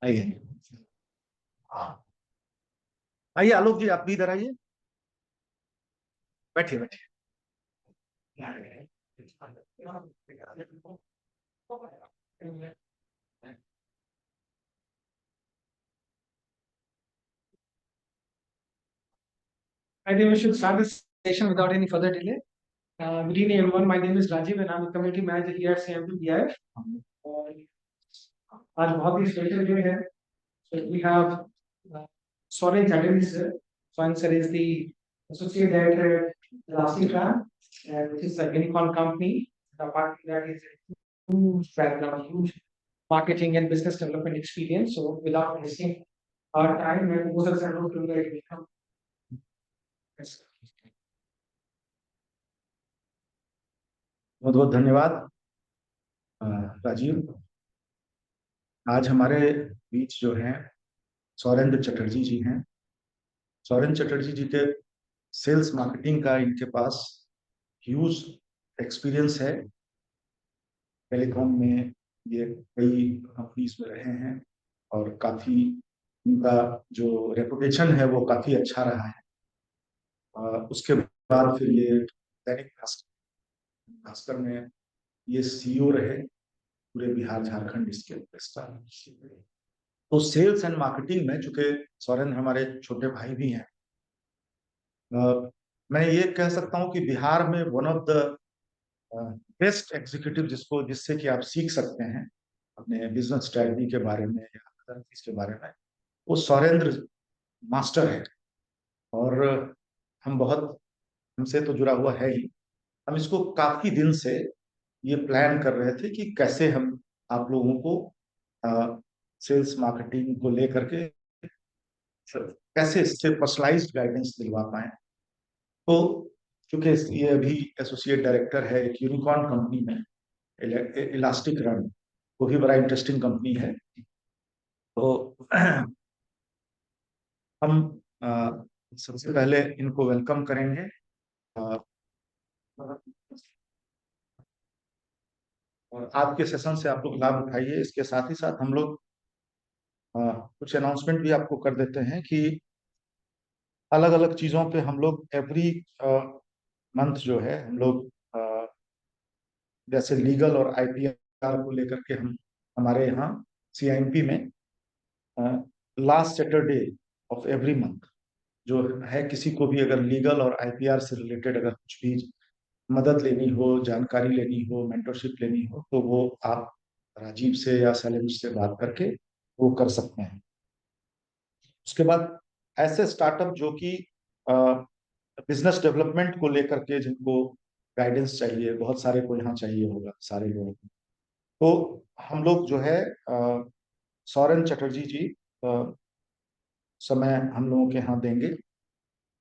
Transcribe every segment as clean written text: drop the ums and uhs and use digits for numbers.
आइए। आइए आलोक जी, आप भी इधर आइए, बैठिए बैठिए। I think we should start this session without any further delay. Good evening, everyone. My name is Rajiv, and I'm a community manager here at CMPBIF. और आज बहुत ही स्पेशल डे है. So we have Soren Chatterjee sir. Soren sir is the associate director at Elasticram, which is a unicorn company. The part that is a huge background, huge marketing and business development experience. So without wasting our time, and most of the time, welcome. बहुत बहुत धन्यवाद राजीव। आज हमारे बीच जो हैं सौरेंद्र चटर्जी जी हैं। सौरेंद्र चटर्जी जी के sales marketing का इनके पास ह्यूज एक्सपीरियंस है। टेलीकॉम में ये कई कंपनीज में रहे हैं और काफी उनका जो रेपुटेशन है वो काफी अच्छा रहा है। उसके बाद फिर ये दैनिक भास्कर में ये सीईओ रहे पूरे बिहार झारखंड इसके इसका। तो सेल्स एंड मार्केटिंग में चूंकि सौरेंद्र हमारे छोटे भाई भी हैं, मैं ये कह सकता हूं कि बिहार में one of the best executive जिससे कि आप सीख सकते हैं अपने बिजनेस स्ट्रेटजी के बारे में या अदर चीज के बारे में, वो सौरेंद्र मास्टर है। और हम बहुत हमसे तो जुड़ा हुआ है ही। हम इसको काफी दिन से ये प्लान कर रहे थे कि कैसे हम आप लोगों को सेल्स मार्केटिंग को लेकर के कैसे इससे पर्सनलाइज्ड गाइडेंस दिलवा पाए। तो चूंकि ये अभी एसोसिएट डायरेक्टर है एक यूनिकॉर्न कंपनी में, इलास्टिक रन, वो भी बड़ा इंटरेस्टिंग कंपनी है। तो हम सबसे पहले इनको वेलकम करेंगे। और आज के सेशन से आप लोग लाभ उठाइए। इसके साथ ही साथ हम लोग कुछ अनाउंसमेंट भी आपको कर देते हैं कि अलग अलग चीजों पे हम लोग एवरी मंथ जो है हम लोग जैसे लीगल और आईपीआर को लेकर के हम हमारे यहाँ सीआईएमपी में last Saturday of every month जो है, किसी को भी अगर लीगल और आईपीआर से रिलेटेड अगर कुछ भी मदद लेनी हो, जानकारी लेनी हो, मेंटरशिप लेनी हो, तो वो आप राजीव से या सलीम से बात करके वो कर सकते हैं। उसके बाद ऐसे स्टार्टअप जो कि बिजनेस डेवलपमेंट को लेकर के जिनको गाइडेंस चाहिए, बहुत सारे को यहाँ चाहिए होगा सारे लोगों को, तो हम लोग जो है सौरेन चटर्जी जी समय हम लोगों के यहाँ देंगे।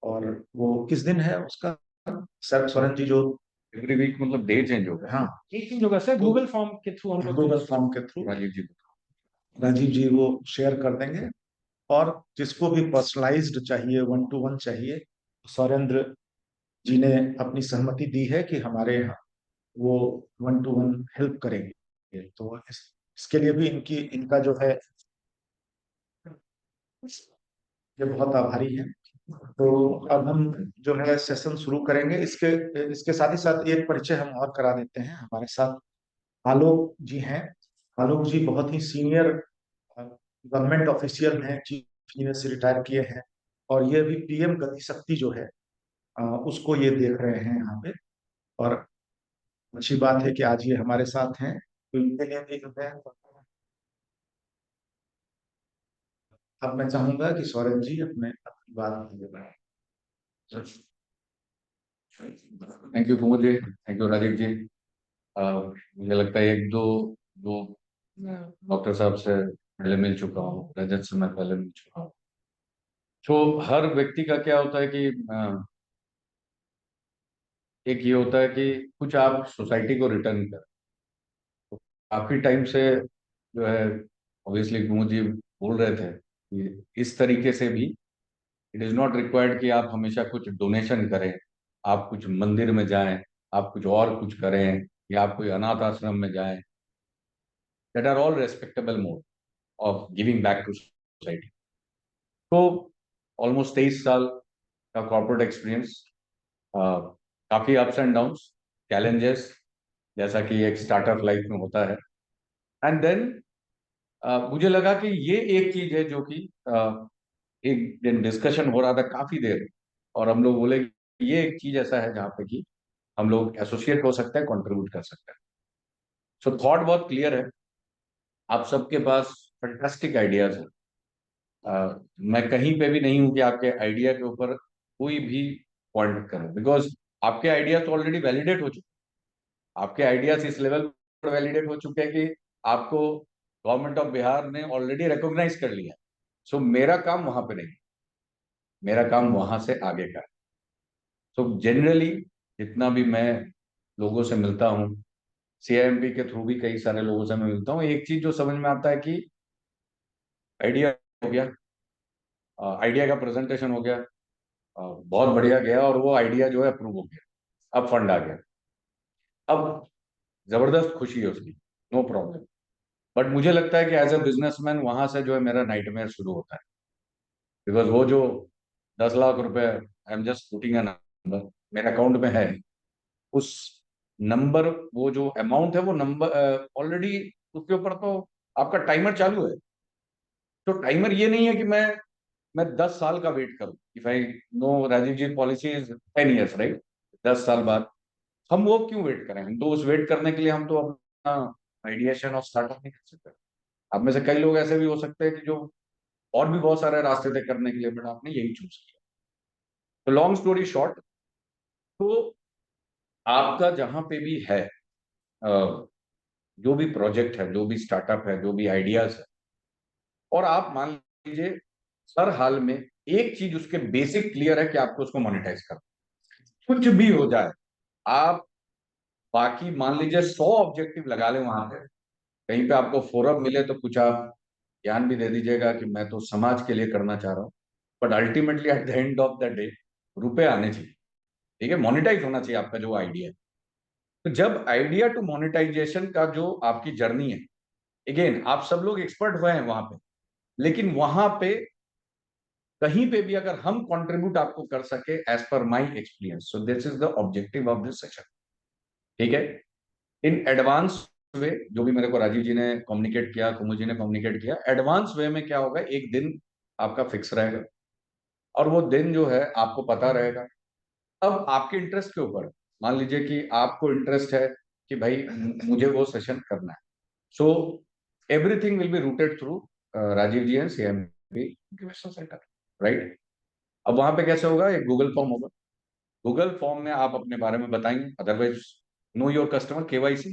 और वो किस दिन है उसका सर सौरेन जी जो एवरी वीक मतलब डे चेंज होगा। हाँ, एक चीज होगा सर, गूगल फॉर्म के थ्रू हम लोग गूगल फॉर्म के थ्रू राजीव जी वो शेयर कर देंगे। और जिसको भी पर्सनलाइज्ड चाहिए, वन टू वन चाहिए, सौरेंद्र जी ने अपनी सहमति दी है कि हमारे यहाँ वो वन टू वन हेल्प करेंगे। तो इसके लिए भी इनका जो है ये बहुत आभारी है। तो अब हम जो है सेशन शुरू करेंगे। इसके इसके साथ ही साथ एक परिचय हम और करा देते हैं। हमारे साथ आलोक जी हैं। आलोक जी बहुत ही सीनियर गवर्नमेंट ऑफिशियल हैं, चीफ इंजीनियर से रिटायर किए हैं और ये भी पीएम गति शक्ति जो है उसको ये देख रहे हैं यहाँ पे। और अच्छी बात है कि आज ये हमारे साथ हैं, तो इनके लिए भी जो है अब मैं चाहूंगा कि सौरभ जी अपनी बात बताएं। Thank you Kumud ji, thank you Rajiv ji. मुझे लगता है एक दो दो डॉक्टर साहब से पहले मिल चुका हूँ, रजत से मैं पहले मिल चुका हूँ। तो हर व्यक्ति का क्या होता है कि एक ये होता है कि कुछ आप सोसाइटी को रिटर्न करें। तो काफी टाइम से जो है ऑब्वियसली कुमुद जी बोल रहे थे कि इस तरीके से भी इट इज नॉट रिक्वायर्ड कि आप हमेशा कुछ डोनेशन करें, आप कुछ मंदिर में जाएं, आप कुछ और कुछ करें, या आप कोई अनाथ आश्रम में जाएं। That are all respectable mode. Of giving back to society. तो ऑलमोस्ट 23 साल का कॉर्पोरेट एक्सपीरियंस, काफी अप्स एंड डाउन्स, चैलेंजेस, जैसा कि एक स्टार्टअप लाइफ में होता है। एंड देन मुझे लगा कि ये एक चीज है जो कि एक दिन डिस्कशन हो रहा था काफी देर, और हम लोग बोले कि ये एक चीज ऐसा है जहाँ पे कि हम लोग एसोसिएट हो सकते हैं, कंट्रीब्यूट कर सकते हैं। सो थॉट बहुत क्लियर है, आप सबके पास फैंटास्टिक आइडियाज है। मैं कहीं पे भी नहीं हूं कि आपके आइडिया के ऊपर कोई भी पॉइंट करें, बिकॉज आपके आइडिया तो ऑलरेडी वैलिडेट हो चुके हैं। आपके आइडियाज इस लेवल पर वैलिडेट हो चुके हैं कि आपको गवर्नमेंट ऑफ बिहार ने ऑलरेडी रिकॉग्नाइज कर लिया। सो मेरा काम वहां पे नहीं, मेरा काम वहां से आगे का है। सो जनरली जितना भी मैं लोगों से मिलता हूँ, सीआईएमपी के थ्रू भी कई सारे लोगों से मैं मिलता हूँ, एक चीज जो समझ में आता है कि आइडिया हो गया, आइडिया का प्रेजेंटेशन हो गया, बहुत बढ़िया गया, और वो आइडिया जो है अप्रूव हो गया, अब फंड आ गया, अब जबरदस्त खुशी है उसकी, नो प्रॉब्लम। बट मुझे लगता है कि एज अ बिजनेसमैन वहां से जो है मेरा नाइटमेयर शुरू होता है, बिकॉज वो जो 10 लाख रुपए, I am just putting a number, मेरे अकाउंट में है, उस नंबर, वो जो अमाउंट है वो नंबर ऑलरेडी उसके ऊपर तो आपका टाइमर चालू है। तो टाइमर ये नहीं है कि मैं 10 साल का वेट करूं। If I know Rajiv ji policy is 10 years, right, 10 साल बाद हम वो क्यों वेट करें? हम तो उस वेट करने के लिए हम तो अपना आइडिएशन और स्टार्टअप नहीं कर सकते। आप में से कई लोग ऐसे भी हो सकते हैं कि जो और भी बहुत सारे रास्ते थे करने के लिए, बट आपने यही चूज किया। तो लॉन्ग स्टोरी शॉर्ट, तो आपका जहां पे भी है, जो भी प्रोजेक्ट है, जो भी स्टार्टअप है, जो भी आइडियाज है, और आप मान लीजिए हर हाल में एक चीज उसके बेसिक क्लियर है कि आपको उसको मोनेटाइज करना, कुछ भी हो जाए। आप बाकी मान लीजिए 100 ऑब्जेक्टिव लगा लें वहां पे, कहीं पे आपको फोरम मिले तो कुछ आप ज्ञान भी दे दीजिएगा कि मैं तो समाज के लिए करना चाह रहा हूँ, but ultimately at the end of the day रुपए आने चाहिए, ठीक है, मोनेटाइज होना चाहिए आपका जो आइडिया है। तो जब आइडिया टू मोनेटाइजेशन का जो आपकी जर्नी है, अगेन आप सब लोग एक्सपर्ट हुए हैं वहां पे, लेकिन वहां पे कहीं पे भी अगर हम कंट्रीब्यूट आपको कर सके एज पर my experience, so this is the objective of this session, ठीक है। इन एडवांस वे जो भी मेरे को राजीव जी ने कम्युनिकेट किया, कुमुद जी ने कम्युनिकेट किया, एडवांस वे में क्या होगा, एक दिन आपका फिक्स रहेगा, और वो दिन जो है आपको पता रहेगा। अब आपके इंटरेस्ट के ऊपर, मान लीजिए कि आपको इंटरेस्ट है कि भाई मुझे वो सेशन करना है, so everything will be routed through Rajiv ji and CMP incubation centre, right. अब वहां पे कैसे होगा, एक गूगल फॉर्म होगा, गूगल फॉर्म में आप अपने बारे में बताएंगे, otherwise know your customer, KYC,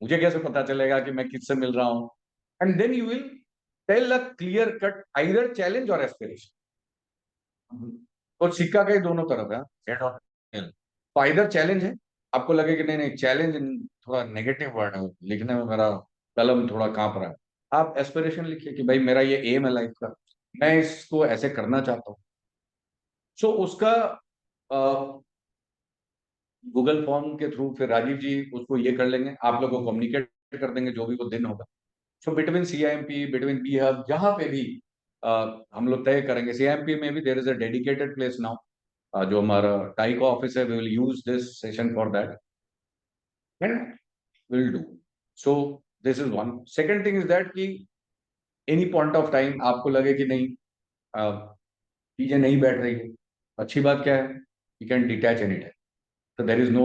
मुझे कैसे पता चलेगा कि मैं किससे मिल रहा हूँ, and then you will tell a clear cut either challenge और एस्पिरेशन। और सिक्का के दोनों तरफ है, हेड और टेल। तो आइदर चैलेंज है, आपको लगे कि नहीं नहीं चैलेंज थोड़ा नेगेटिव वर्ड है, लिखने में मेरा कलम थोड़ा कांप रहा है, आप एस्पिरेशन लिखिए कि भाई मेरा ये एम है लाइफ का, मैं इसको ऐसे करना चाहता हूँ। सो उसका गूगल फॉर्म के थ्रू फिर राजीव जी उसको ये कर लेंगे, आप लोगों को कम्युनिकेट कर देंगे जो भी वो दिन होगा। So between CIMP, between B hub, जहां पे भी हम लोग तय करेंगे, सीआईएमपी में भी there is a dedicated place now, जो हमारा टाई का ऑफिस है, we will use this session for that and will do. So this is one. Second thing is that कि एनी पॉइंट ऑफ टाइम आपको लगे कि नहीं चीजें नहीं बैठ रही है, अच्छी बात क्या है, you can detach any time, so there is no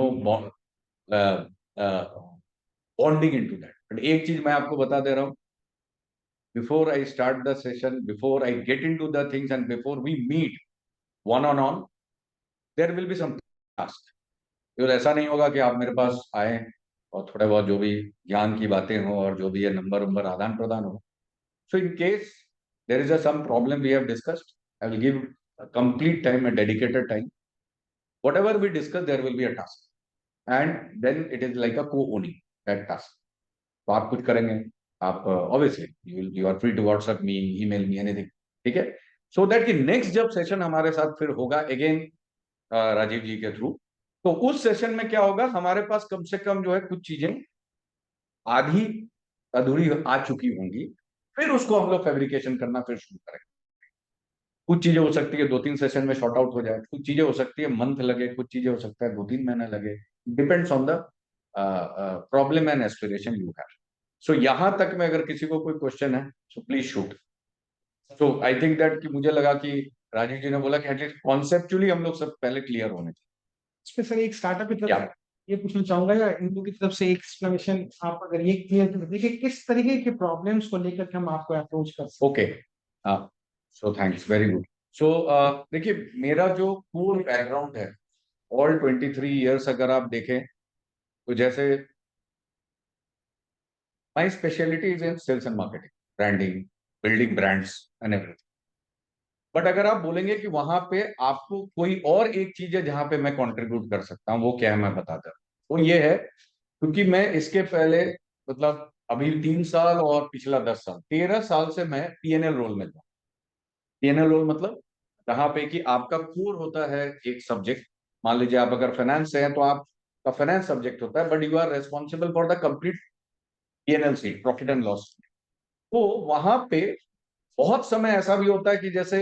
bonding into that। but एक चीज मैं आपको बता दे रहा हूँ, before I start the session, before I get into the things, and before we meet one on one, there will be some task। तो ऐसा नहीं होगा कि आप मेरे पास आए और थोड़े बहुत जो भी ज्ञान की बातें हो और जो भी है नंबर नंबर आदान प्रदान हो। So in case there is a some problem we have discussed, I will give complete time, a dedicated time, whatever we discuss there will be a task, and then it is like a co-owning that task। तो आप कुछ करेंगे, आप obviously you are free to WhatsApp me, email me, anything, ठीक है। So that कि next जब session हमारे साथ फिर होगा अगेन राजीव जी के थ्रू, तो उस सेशन में क्या होगा, हमारे पास कम से कम जो है कुछ चीजें आधी अधूरी आ चुकी होंगी, फिर उसको हम लोग फैब्रिकेशन करना फिर शुरू करेंगे। कुछ चीजें हो सकती है 2-3 सेशन में शॉर्ट आउट हो जाए, कुछ चीजें हो सकती है मंथ लगे, कुछ चीजें हो सकता है 2-3 महीने लगे, depends on the problem and aspiration you have. So यहां तक में अगर किसी को कोई क्वेश्चन है so please shoot. So I think that कि मुझे लगा कि राजीव जी ने बोला कि एटलीस्ट कॉन्सेप्चुअली हम लोग सब पहले क्लियर होने चाहिए। इस पे सर एक स्टार्टअप की क्या? तरफ ये पूछना चाहूंगा, या इन लोगों की तरफ से एक एक्सप्लेनेशन आप अगर ये क्लियर कर दें कि किस तरीके के प्रॉब्लम्स को लेकर के हम आपको अप्रोच कर सकते ओके, हाँ, सो थैंक्स, वेरी गुड। सो देखिए, मेरा जो पूर्ण बैकग्राउंड है, ऑल 23 ईयर्स अगर आप देखें तो जैसे my speciality is in sales and marketing, branding, building brands and everything. But अगर आप बोलेंगे कि वहां पे आपको कोई और एक चीज है जहां पे मैं कंट्रीब्यूट कर सकता हूँ, वो क्या है मैं बताता हूँ। वो ये है, क्योंकि मैं इसके पहले, मतलब अभी 3 साल और पिछला 10 साल, 13 साल से मैं पीएनएल रोल में था। पीएनएल रोल मतलब जहां पे कि आपका कोर होता है एक सब्जेक्ट। मान लीजिए आप अगर फाइनेंस से हैं तो आपका फाइनेंस सब्जेक्ट होता है, but you are responsible for the complete PNL see, profit and loss. तो वहां पे बहुत समय ऐसा भी होता है कि जैसे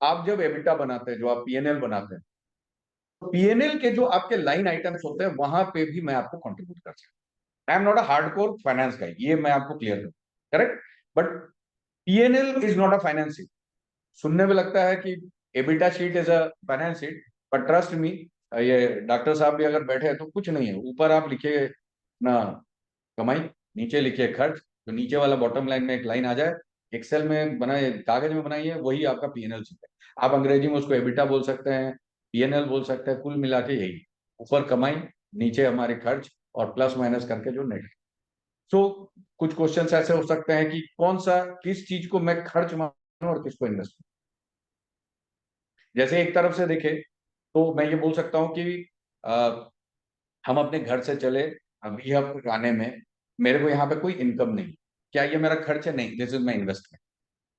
आप जब एबिटा बनाते हैं, जो आप पीएनएल बनाते हैं, तो पीएनएल के जो आपके लाइन आइटम्स होते हैं वहां पे भी मैं आपको कंट्रीब्यूट कर सकता हूँ। आई am not a hardcore finance गाई, ये मैं आपको क्लियर करूँ, correct. But PNL is not a finance sheet. सुनने में लगता है कि EBITDA sheet is a finance sheet, but trust me, ये डॉक्टर साहब भी अगर बैठे हैं तो कुछ नहीं है। ऊपर आप लिखिए ना कमाई, नीचे लिखिए खर्च, तो नीचे वाला बॉटम लाइन में एक लाइन आ जाए, एक्सेल में बनाए, कागज में बनाइए, वही आपका पीएनएल शीट है। आप अंग्रेजी में उसको एबिटा बोल सकते हैं, पीएनएल बोल सकते हैं, कुल मिला के यही, ऊपर कमाई, नीचे हमारे खर्च, और प्लस माइनस करके जो नेट। सो कुछ क्वेश्चंस ऐसे हो सकते हैं कि कौन सा, किस चीज को मैं खर्च मानूं और किसको इन्वेस्ट। जैसे एक तरफ से देखे तो मैं ये बोल सकता हूँ कि हम अपने घर से चले, अभी अब आने में मेरे को यहाँ पे कोई इनकम नहीं, क्या ये मेरा खर्च है? नहीं, this is my investment.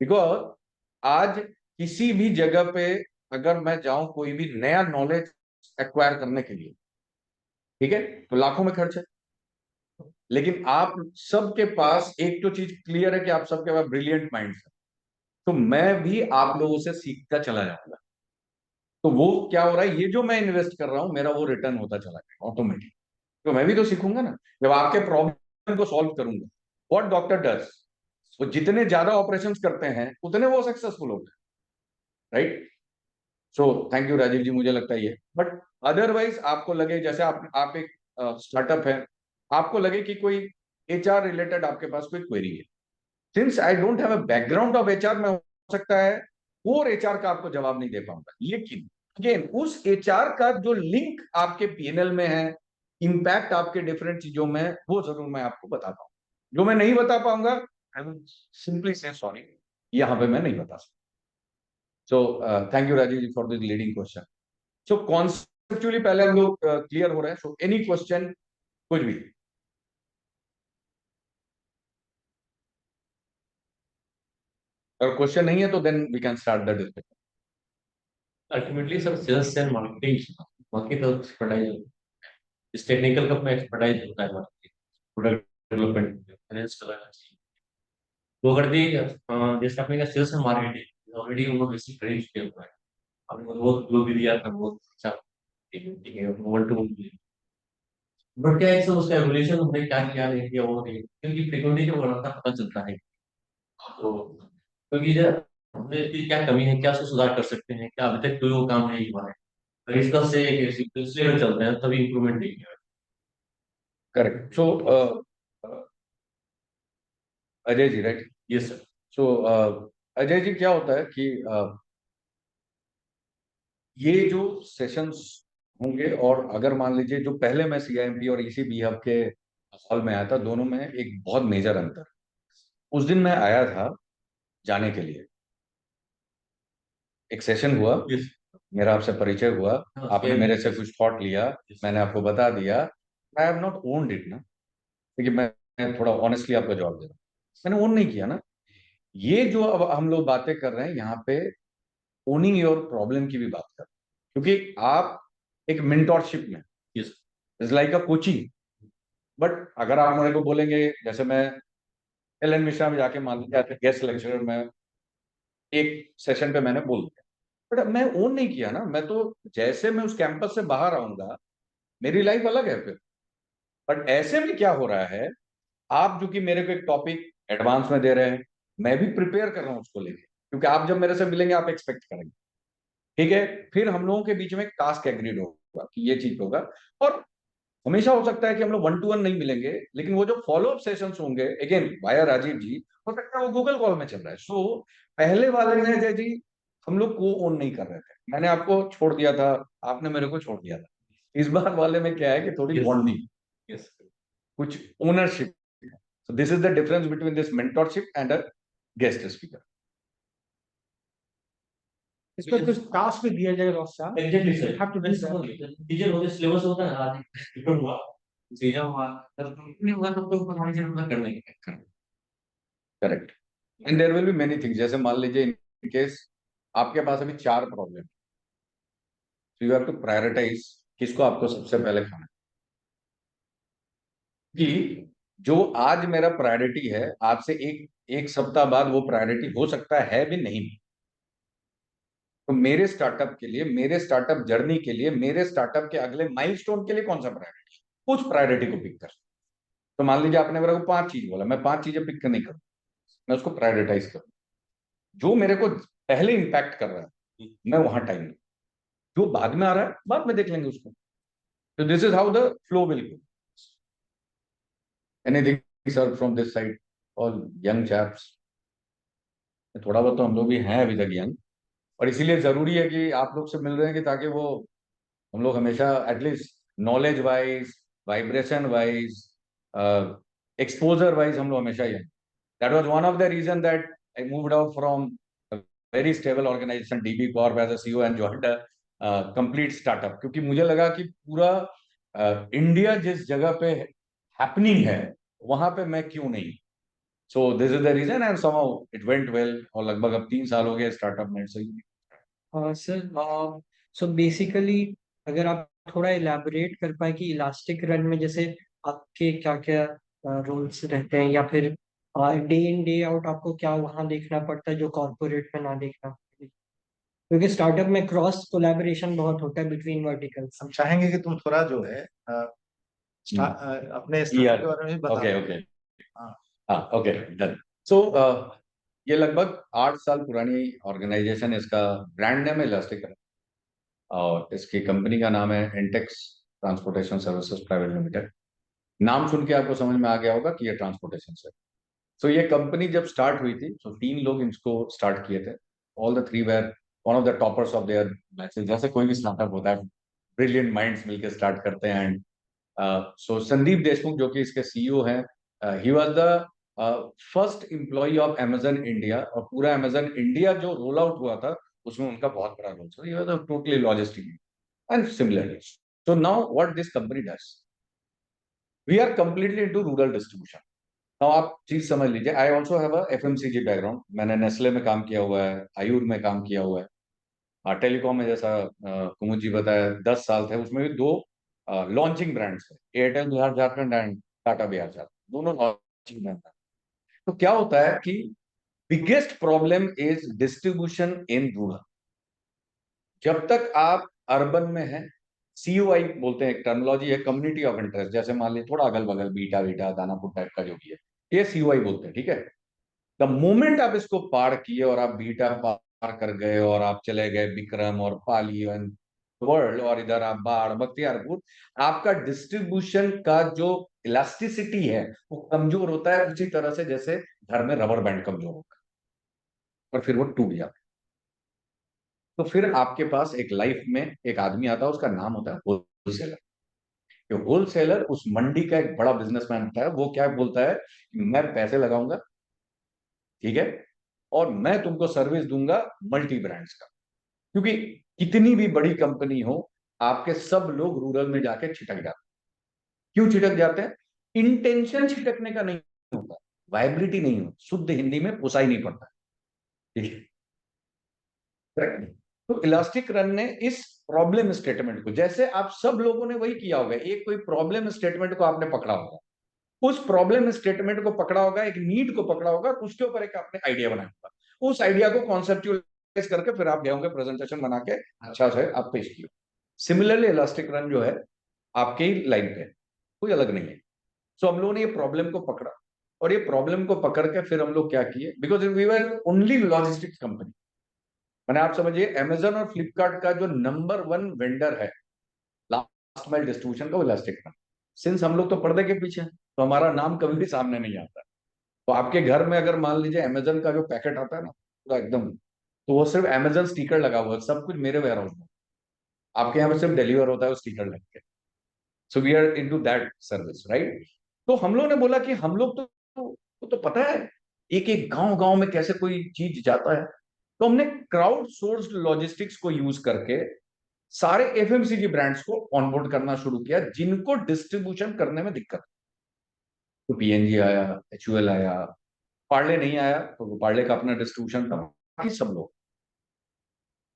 Because आज किसी भी जगह पे अगर मैं जाऊं कोई भी नया नॉलेज एक्वायर करने के लिए, ठीक है, तो लाखों में खर्च है। लेकिन आप सबके पास एक तो चीज क्लियर है कि आप सबके पास ब्रिलियंट माइंड है, तो मैं भी आप लोगों से सीखता चला जाऊंगा। तो वो क्या हो रहा है, ये जो मैं इन्वेस्ट कर रहा हूं मेरा वो रिटर्न होता चला जाएगा ऑटोमेटिक। तो मैं भी तो सीखूंगा ना, जब आपके प्रॉब्लम को सॉल्व करूंगा। व्हाट डॉक्टर डज, वो जितने ज्यादा ऑपरेशंस करते हैं उतने वो सक्सेसफुल होते हैं, right. So thank you Rajiv ji, मुझे लगता है ये। बट अदरवाइज आपको लगे, जैसे आप एक स्टार्टअप है, आपको लगे कि कोई एचआर रिलेटेड आपके पास कोई क्वेरी है, since I don't have a background of HR, मैं हो सकता है कोर एचआर का आपको जवाब नहीं दे पाऊंगा, लेकिन अगेन उस एचआर का जो लिंक आपके पीएनएल में है, इम्पैक्ट आपके डिफरेंट चीजों में, वो जरूर मैं आपको बता पाऊंगा। जो मैं नहीं बता पाऊंगा, I will simply say sorry, यहां पे मैं नहीं बता सकता। So thank you Rajiv ji for this leading question. So conceptually पहले हम लोग क्लियर हो रहे हैं। सो एनी क्वेश्चन, कुछ भी। अगर क्वेश्चन नहीं है तो then we can start the discussion. Ultimately sir sales and marketing बाकी तो एक्सपर्टाइज, इस टेक्निकल का अपना एक्सपर्टाइज होता है मार्केटिंग, प्रोडक्ट डेवलपमेंट, फाइनेंस का रहना चाहिए। तो अगर दी जैसे आपने कहा सेल्स एंड मार्केटिंग ऑलरेडी हम लोग बेसिक ट्रेड किया हुआ है, आपने बहुत जो भी दिया था बहुत अच्छा, ठीक है, वन टू वन। बट क्या है सर, उसका एवोल्यूशन हमने क्या किया नहीं किया वो नहीं, क्योंकि फ्रीक्वेंटली जो बढ़ता पता चलता है। तो क्योंकि हमने इसकी क्या कमी है, क्या उसको सुधार कर सकते हैं, क्या अभी तक कोई वो काम नहीं हुआ है, अगर इसका से सिलसिले में चलते हैं तभी इम्प्रूवमेंट देंगे। Correct. So Ajay ji, right. Yes sir. So Ajay ji, क्या होता है कि ये जो सेशंस होंगे, और अगर मान लीजिए जो पहले मैं सीआईएमपी और ईसीबी हब के हॉल में आया था, दोनों में एक बहुत मेजर अंतर। उस दिन मैं आया था जाने के लिए, एक सेशन हुआ, यस। मेरा आपसे परिचय हुआ, आपने मेरे से कुछ थॉट लिया, मैंने आपको बता दिया। I have not owned it ना, क्योंकि मैं थोड़ा ऑनेस्टली आपको जवाब दे रहा हूँ, मैंने ओन नहीं किया ना। ये जो अब हम लोग बातें कर रहे हैं यहाँ पे, ओनिंग योर प्रॉब्लम की भी बात कर रहे हैं, क्योंकि आप एक मेंटोरशिप में, yes. Is like a coaching. But अगर आप मेरे को बोलेंगे, जैसे मैं एल.एन. मिश्रा में जाके मान लीजिए गेस्ट लेक्चरर में एक सेशन पे मैंने बोल दिया, बट मैं ओन नहीं किया ना, मैं तो जैसे मैं उस कैंपस से बाहर आऊंगा मेरी लाइफ अलग है फिर। बट ऐसे में क्या हो रहा है, आप जो कि मेरे को एक टॉपिक एडवांस में दे रहे हैं, मैं भी प्रिपेयर कर रहा हूं उसको लेके, क्योंकि आप जब मेरे से मिलेंगे आप एक्सपेक्ट करेंगे, ठीक है। फिर हम लोगों के बीच में टास्क एग्रीड होगा कि ये चीज होगा, और हमेशा हो सकता है कि हम लोग 1-to-1 नहीं मिलेंगे, लेकिन वो जो फॉलो अप सेशंस होंगे अगेन वाया राजीव जी, हो सकता है वो गूगल कॉल में चल रहा है। सो पहले वाले में अजय जी हम लोग को ओन नहीं कर रहे थे, मैंने आपको छोड़ दिया था, आपने मेरे को छोड़ दिया था। इस बार वाले में क्या है कि थोड़ी Yes. Bonding, Yes. कुछ ownership. So this is the difference between this mentorship and a guest speaker. इस पर कुछ टास्क भी दिया जाएगा रोज साहब। Exactly, sir. Have to do मैं that. समझ गया। टीचर होते सिलेबस होता है आज पेपर हुआ, चीजें हुआ, तब नहीं हुआ तब तो पढ़ाई जरूर करने की correct. And there will be many things, जैसे मान लीजिए इन केस आपके पास अभी 4 problem, so you have to prioritise किसको आपको सबसे पहले खाना है। कि जो आज मेरा प्रायोरिटी है, आज से एक सप्ताह बाद वो प्रायोरिटी हो सकता है भी नहीं। तो मेरे स्टार्टअप के लिए, मेरे स्टार्टअप जर्नी के लिए, मेरे स्टार्टअप के अगले माइलस्टोन के लिए कौन सा प्रायोरिटी है, उस प्रायोरिटी को पिक कर। तो मान लीजिए आपने मेरे को 5 चीज बोला, मैं 5 चीजें पिक नहीं करूँ, मैं उसको प्रायोरिटाइज करूँ। जो मेरे को पहले इंपैक्ट कर रहा है मैं वहां टाइम दूं, जो बाद में आ रहा है बाद में देख लेंगे उसको। तो this is how the flow will go. Anything sir from this side, all young chaps? थोड़ा बहुत तो हम लोग भी हैं अभी तक यंग, और इसीलिए जरूरी है कि आप लोग से मिल रहे हैं कि ताकि वो हम लोग हमेशा at least knowledge wise, vibration wise, exposure wise हम लोग हमेशा ही हैं। That was one of the reason that I moved out from very stable organisation DB corp as a CEO and joined complete startup, क्योंकि मुझे लगा कि पूरा इंडिया जिस जगह पे हैपनिंग है वहां पे मैं क्यों नहीं। So this is the reason and somehow it went well, और लगभग अब 3 साल हो गए स्टार्टअप में से। सर सो बेसिकली अगर आप थोड़ा इलाबोरेट कर पाए कि इलास्टिक रन में जैसे आपके क्या क्या रोल्स रहते हैं, या फिर डे इन डे आउट आपको क्या वहाँ देखना पड़ता है जो कॉर्पोरेट में ना देखना पड़े, क्योंकि स्टार्टअप में क्रॉस कोलैबोरेशन बहुत होता है बिटवीन वर्टिकल्स। हम चाहेंगे कि तुम थोड़ा जो है अपने स्टार्टअप के बारे में भी बता ओके दो। ओके, हाँ। हाँ ओके डन। सो ये लगभग 8 साल पुरानी ऑर्गेनाइजेशन, इसका ब्रांड नेम है इलास्टिक, और इसकी कंपनी का नाम है Intex transportation services private limited. नाम सुन के आपको समझ में आ गया होगा कि ये ट्रांसपोर्टेशन से। सो ये कंपनी जब स्टार्ट हुई थी तो 3 लोग इसको स्टार्ट किए थे। All the 3 were one of the toppers of their batches, जैसे कोई भी स्टार्टअप होता है ब्रिलियंट माइंड्स मिलकर स्टार्ट करते हैं। एंड सो संदीप देशमुख जो कि इसके सीईओ हैं, he was the first employee of Amazon India, और पूरा अमेजन इंडिया जो रोल आउट हुआ था उसमें उनका बहुत बड़ा रोल था। He was totally logistic and similarly. So now what this company does, we are completely into rural distribution. Now आप चीज समझ लीजिए, I also have a FMCG background, मैंने नेस्ले में काम किया हुआ है, आयुर में काम किया हुआ है, टेलीकॉम में जैसा कुमुद जी बताया 10 साल थे, उसमें भी 2 लॉन्चिंग ब्रांड्स है, एयरटेल बिहार झारखंड एंड टाटा बिहार झारखंड, दोनों लॉन्चिंग ब्रांड है। तो क्या होता है कि biggest problem is distribution in rural. जब तक आप अर्बन में हैं, सीयूआई बोलते हैं, एक टर्मिनोलॉजी है, कम्युनिटी ऑफ इंटरेस्ट, जैसे मान लीजिए थोड़ा अगल बगल बीटा बीटा दानापुर टाइप का जो भी है, ये सीयूआई बोलते हैं, ठीक है। द मोमेंट आप इसको पार किए और आप बीटा पार कर गए और आप चले गए विक्रम और पाली एंड वर्ल्ड, और इधर आप बाढ़ बख्तियारपुर, आपका डिस्ट्रीब्यूशन का जो इलास्टिसिटी है वो कमजोर होता है, उसी तरह से जैसे घर में रबर बैंड कमजोर होता है और फिर वो टूट जाता है। तो फिर आपके पास एक लाइफ में एक आदमी आता है, उसका नाम होता है होलसेलर। जो होलसेलर उस मंडी का एक बड़ा बिजनेसमैन होता है, वो क्या बोलता है कि मैं पैसे लगाऊंगा, ठीक है, और मैं तुमको सर्विस दूंगा मल्टी ब्रांड्स का। क्योंकि कितनी भी बड़ी कंपनी हो, आपके सब लोग रूरल में जाके छिटक जाते हैं। क्यों छिटक जाते हैं? इंटेंशन छिटकने का नहीं होता, वाइबिलिटी नहीं हो, शुद्ध हिंदी में पुसाई नहीं पड़ता, ठीक है, करेक्ट। तो इलास्टिक रन ने इस प्रॉब्लम स्टेटमेंट को, जैसे आप सब लोगों ने वही किया होगा, एक कोई प्रॉब्लम स्टेटमेंट को आपने पकड़ा होगा उस प्रॉब्लम स्टेटमेंट को पकड़ा होगा, एक नीड को पकड़ा होगा, उसके ऊपर एक आपने आइडिया बनाया होगा, उस आइडिया को कॉन्सेप्चुअलाइज करके फिर आप गए होंगे प्रेजेंटेशन बना के अच्छा से आप पेश किए। सिमिलरली इलास्टिक रन जो है आपके ही लाइन पे, कोई अलग नहीं है। सो हम लोगों ने ये प्रॉब्लम को पकड़ा, और ये प्रॉब्लम को पकड़ के फिर हम लोग क्या किए, because we were only logistics company. मैंने आप समझिए अमेजन और फ्लिपकार्ट का जो नंबर 1 वेंडर है लास्ट माइल डिस्ट्रीब्यूशन का, वो इलास्टिक रन। सिंस हम लोग तो पर्दे के पीछे हैं, तो हमारा नाम कभी भी सामने नहीं आता। तो आपके घर में अगर मान लीजिए अमेजन का जो पैकेट आता है ना पूरा एकदम, तो वो सिर्फ अमेजन स्टिकर लगा हुआ है, सब कुछ मेरे वेयर हाउस में, आपके यहाँ पे सिर्फ डिलीवर होता है वो स्टिकर लग के। So we are into that service, right. तो हम लोग ने बोला कि हम लोग तो पता है एक एक गांव गांव में कैसे कोई चीज जाता है। तो हमने क्राउड सोर्स्ड लॉजिस्टिक्स को यूज करके सारे एफएमसीजी ब्रांड्स को ऑनबोर्ड करना शुरू किया जिनको डिस्ट्रीब्यूशन करने में दिक्कत। तो पीएनजी आया, एचयूएल आया, पार्ले नहीं आया तो पार्ले का अपना डिस्ट्रीब्यूशन था, बाकी सब लोग।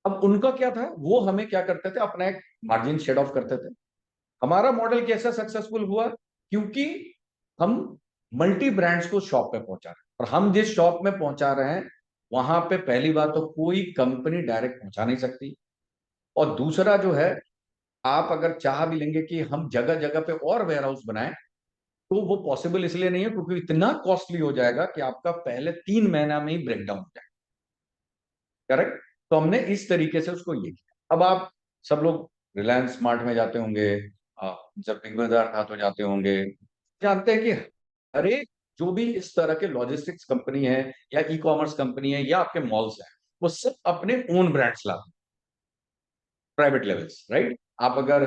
अब उनका क्या था, वो हमें क्या करते थे, अपना एक मार्जिन शेड ऑफ करते थे। हमारा मॉडल कैसा सक्सेसफुल हुआ, क्योंकि हम मल्टी ब्रांड्स को शॉप पे पहुंचा रहे हैं, और हम जिस शॉप में पहुंचा रहे हैं वहां पे पहली बात तो कोई कंपनी डायरेक्ट पहुंचा नहीं सकती, और दूसरा जो है आप अगर चाह भी लेंगे कि हम जगह जगह पे और वेयर हाउस बनाएं, तो वो पॉसिबल इसलिए नहीं है क्योंकि इतना कॉस्टली हो जाएगा कि आपका पहले 3 महीना में ही ब्रेकडाउन हो जाएगा। करेक्ट। तो हमने इस तरीके से उसको ये किया। अब आप सब लोग रिलायंस स्मार्ट में जाते होंगे, जब बिग बाजार था तो जाते होंगे, जानते हैं कि हर एक जो भी इस तरह के लॉजिस्टिक्स कंपनी है या ई कॉमर्स कंपनी है या आपके मॉल्स हैं, वो सब अपने ओन ब्रांड्स लाते हैं, प्राइवेट लेवल्स, राइट। आप अगर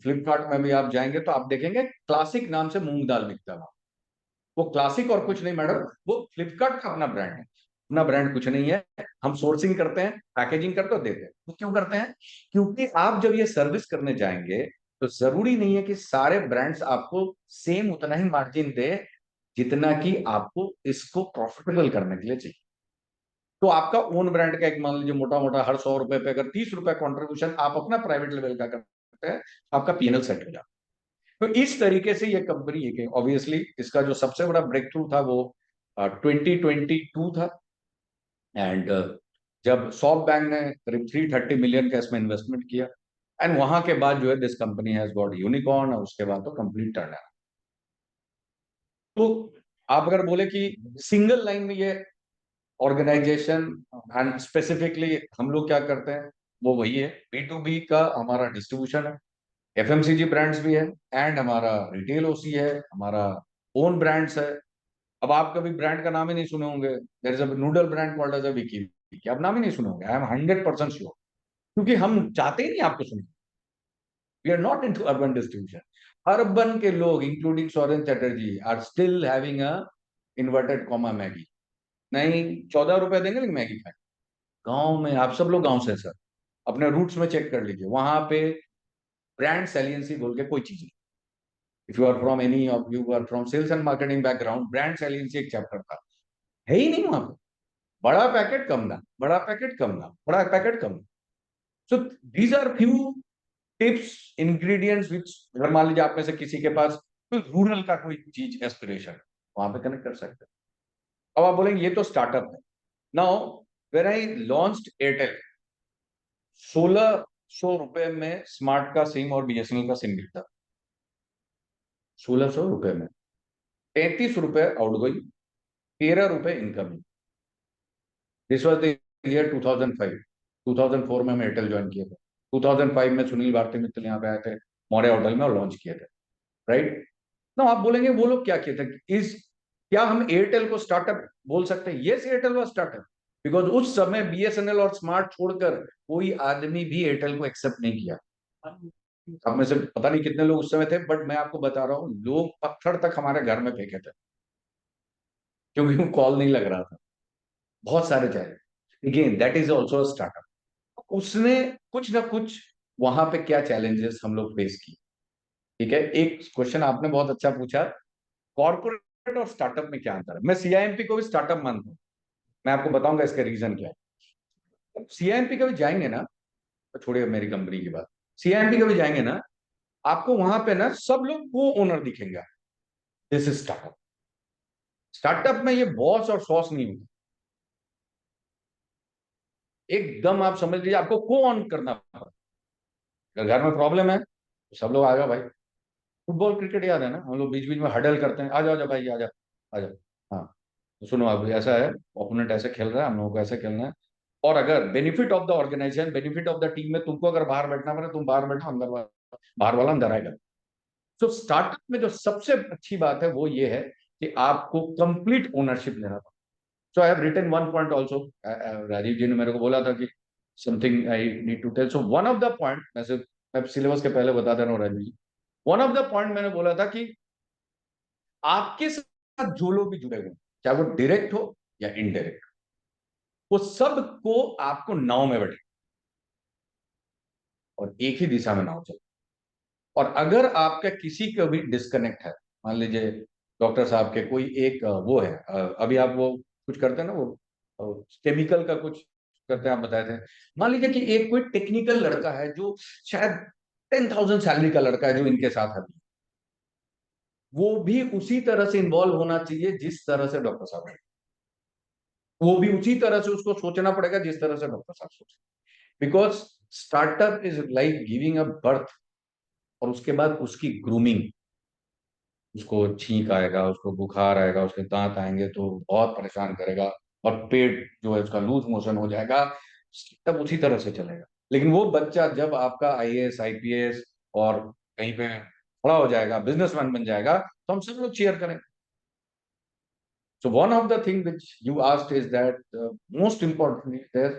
फ्लिपकार्ट में भी आप जाएंगे तो आप देखेंगे क्लासिक नाम से मूंग दाल बिकता है। वो क्लासिक और कुछ नहीं मैडम, वो फ्लिपकार्ट का अपना ब्रांड है, अपना ब्रांड कुछ नहीं है। हम सोर्सिंग करते हैं, पैकेजिंग करते हैं, देते हैं। वो क्यों करते हैं, क्योंकि आप जब ये सर्विस करने जाएंगे तो जरूरी नहीं है कि सारे ब्रांड्स आपको सेम उतना ही मार्जिन दे जितना कि आपको इसको प्रॉफिटेबल करने के लिए चाहिए। तो आपका ओन ब्रांड का एक मान लीजिए मोटा मोटा हर 100 रुपए पे अगर 30 रुपए कॉन्ट्रीब्यूशन आप अपना प्राइवेट लेवल का करते हैं, आपका पीएनएल सेट हो जाता है। तो इस तरीके से ये कंपनी है, ऑब्वियसली इसका जो सबसे बड़ा ब्रेक थ्रू था वो 2022 था। एंड जब सॉफ्ट बैंक ने करीब 330 मिलियन का इसमें इन्वेस्टमेंट किया, एंड वहां के बाद जो है this company has got unicorn, और उसके बाद तो कंप्लीट टर्न। तो आप अगर बोले कि सिंगल लाइन में ये ऑर्गेनाइजेशन एंड स्पेसिफिकली हम लोग क्या करते हैं, वो वही है, B2B का हमारा डिस्ट्रीब्यूशन है, एफएमसीजी ब्रांड्स भी है, एंड हमारा रिटेल ओसी है, हमारा ओन ब्रांड्स है। अब आप कभी ब्रांड का नाम ही नहीं सुने होंगे, there is a noodle brand called as a Vicky, आप नाम ही नहीं सुने होंगे। आई एम 100% श्योर, क्योंकि हम चाहते ही नहीं आपको सुने। We are not into urban distribution. Urban के लोग including Soren Chatterjee are still having a inverted comma Maggi, नहीं 14 रुपए देंगे लेकिन मैगी खाएंगे। गांव में आप सब लोग गांव से सर, अपने रूट्स में चेक कर लीजिए, वहां पे ब्रांड सैलियंसी बोल के कोई चीज नहीं। If you are from any of you are from sales and marketing background, brand saliency एक चैप्टर था, है ही नहीं वहां पे। बड़ा पैकेट कम दाम, बड़ा पैकेट कम दाम, बड़ा पैकेट कम। So these are few tips, ingredients which अगर मान लीजिए आप में से किसी के पास कोई रूरल का कोई चीज एस्पिरेशन, वहां पे कनेक्ट कर सकते हैं। अब आप बोलेंगे ये तो स्टार्टअप है। Now when I launched Airtel, 1600 रुपए में स्मार्ट का सिम और बीएसएनएल का सिम मिलता, 1600 रुपए में, 33 रुपए आउटगोइंग, 13 रुपए incoming. This was the year 2005। 2004 में हम एयरटेल ज्वाइन किए थे, 2005 में सुनील भारती मित्तल यहाँ पे आए थे मौर्य होटल में और लॉन्च किए थे, राइट। ना आप बोलेंगे वो लोग क्या किए थे, इस क्या हम एयरटेल को स्टार्टअप बोल सकते हैं? Yes, Airtel was startup, because उस समय बीएसएनएल और स्मार्ट छोड़कर कोई आदमी भी एयरटेल को एक्सेप्ट नहीं किया। अब में से पता नहीं कितने लोग उस समय थे, बट मैं आपको बता रहा हूँ लोग पत्थर तक हमारे घर में फेंके थे क्योंकि वो कॉल नहीं लग रहा था, बहुत सारे challenge. Again that is also startup. उसने कुछ ना कुछ वहां पे क्या चैलेंजेस हम लोग फेस किए। ठीक है, एक क्वेश्चन आपने बहुत अच्छा पूछा, कॉर्पोरेट और स्टार्टअप में क्या अंतर है। मैं सीआईएमपी को भी स्टार्टअप मानता हूँ, मैं आपको बताऊंगा इसका रीजन क्या है। सीआईएमपी कभी जाएंगे ना, तो छोड़िए मेरी कंपनी की बात, सीआईएमपी कभी जाएंगे ना, आपको वहां पे ना सब लोग को ओनर दिखेंगे। This is startup. स्टार्टअप में ये बॉस और सॉस नहीं होता, एकदम आप समझ लीजिए आपको को ऑन करना पड़ता। अगर घर में प्रॉब्लम है तो सब लोग आ जाओ भाई। फुटबॉल क्रिकेट याद है ना, हम लोग बीच बीच में हडल करते हैं, आ जाओ, भाई आ जाओ, आ जाओ। हाँ, तो सुनो अब ऐसा है, ओपोनेंट ऐसे खेल रहा है, हम लोगों को ऐसे खेलना है। और अगर benefit of the organisation, benefit of the team में तुमको अगर बाहर बैठना पड़े, तुम बाहर बैठो, अंदर बाहर वाला अंदर आएगा। तो स्टार्टअप में जो सबसे अच्छी बात है वो ये है कि आपको कंप्लीट ओनरशिप लेना पड़ता। So I have written one point also, Rajeev ji ने मेरे को बोला था कि something I need to tell. So one of the point, मैं सिलेबस के पहले बता दे रहा हूँ Rajeev ji, one of the point मैंने बोला था कि आपके साथ जो लोग भी जुड़े हुए हैं, चाहे वो डायरेक्ट हो या इनडायरेक्ट, वो सबको आपको नाव में बैठे और एक ही दिशा में नाव चले। और अगर आपका किसी का भी डिस्कनेक्ट है, मान लीजिए डॉक्टर साहब के कोई एक वो है, अभी आप वो कुछ करते हैं ना, वो केमिकल का कुछ करते हैं, आप बताए थे। मान लीजिए कि एक कोई टेक्निकल लड़का है जो शायद 10,000 सैलरी का लड़का है जो इनके साथ है, वो भी उसी तरह से इन्वॉल्व होना चाहिए जिस तरह से डॉक्टर साहब है। वो भी उसी तरह से उसको सोचना पड़ेगा जिस तरह से डॉक्टर साहब सोचे। Because startup is like giving a birth, और उसके बाद उसकी ग्रूमिंग, उसको छींक आएगा, उसको बुखार आएगा, उसके दांत आएंगे तो बहुत परेशान करेगा, और पेट जो है उसका लूज मोशन हो जाएगा, तब उसी तरह से चलेगा। लेकिन वो बच्चा जब आपका आईएएस आईपीएस और कहीं पे खड़ा हो जाएगा, बिजनेसमैन बन जाएगा, तो हम सब लोग चीयर करेंगे। So one of the thing which you asked is that most importantly is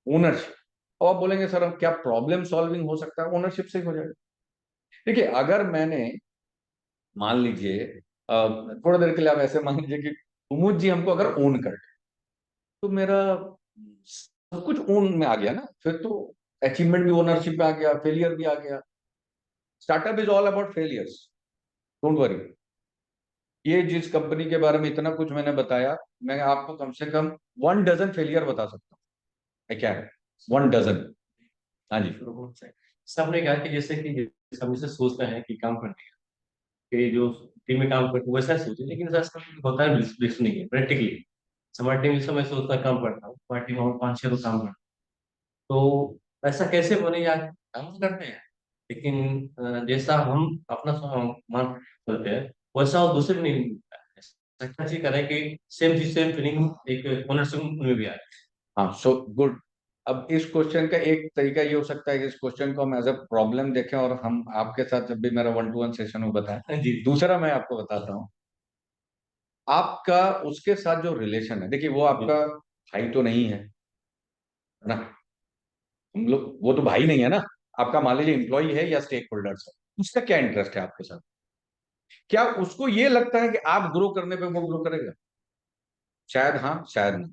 ownership. और आप बोलेंगे सर अब क्या प्रॉब्लम सॉल्विंग हो सकता है, ओनरशिप से ही हो जाएगा। देखिए अगर मैंने, मान लीजिए थोड़ा देर के लिए आप ऐसे मान लीजिए कि कुमुद जी हमको अगर ओन कर, तो मेरा सब कुछ ओन में आ गया ना, फिर तो अचीवमेंट भी ओनरशिप में आ गया, फेलियर भी आ गया। Startup is all about failures, don't worry. ये जिस कंपनी के बारे में इतना कुछ मैंने बताया, मैं आपको कम से कम 1 डजन फेलियर बता सकता हूँ। क्या है 1 डजन? हाँ जी। सबने कहा कि जैसे कि जैसे हम इसे सोचते हैं कि काम करने के जो टीम में काम करते हैं वैसा सोचे, लेकिन ऐसा होता है नहीं है प्रैक्टिकली। हमारी टीम जैसे मैं सोचता काम करता हूँ, हमारी टीम हम 5-6 लोग काम करते हैं, तो ऐसा कैसे बने यार, काम करते हैं लेकिन जैसा हम अपना मान करते हैं वैसा वो दूसरे नहीं मिलता है। ऐसा चीज करें कि सेम फीलिंग एक ओनरशिप में भी आए। हाँ, सो गुड। अब इस क्वेश्चन का एक तरीका ये हो सकता है कि इस क्वेश्चन को हम एज अ प्रॉब्लम देखें, और हम आपके साथ जब भी मेरा 1-to-1 सेशन हो बताएं। जी। दूसरा मैं आपको बताता हूँ, आपका उसके साथ जो रिलेशन है, देखिए वो आपका भाई तो नहीं है ना, हम लोग, वो तो भाई नहीं है ना, आपका मान लीजिए एम्प्लॉय है या स्टेक होल्डर्स है, उसका क्या इंटरेस्ट है आपके साथ? क्या उसको ये लगता है कि आप ग्रो करने पे वो ग्रो करेगा? शायद हाँ, शायद नहीं।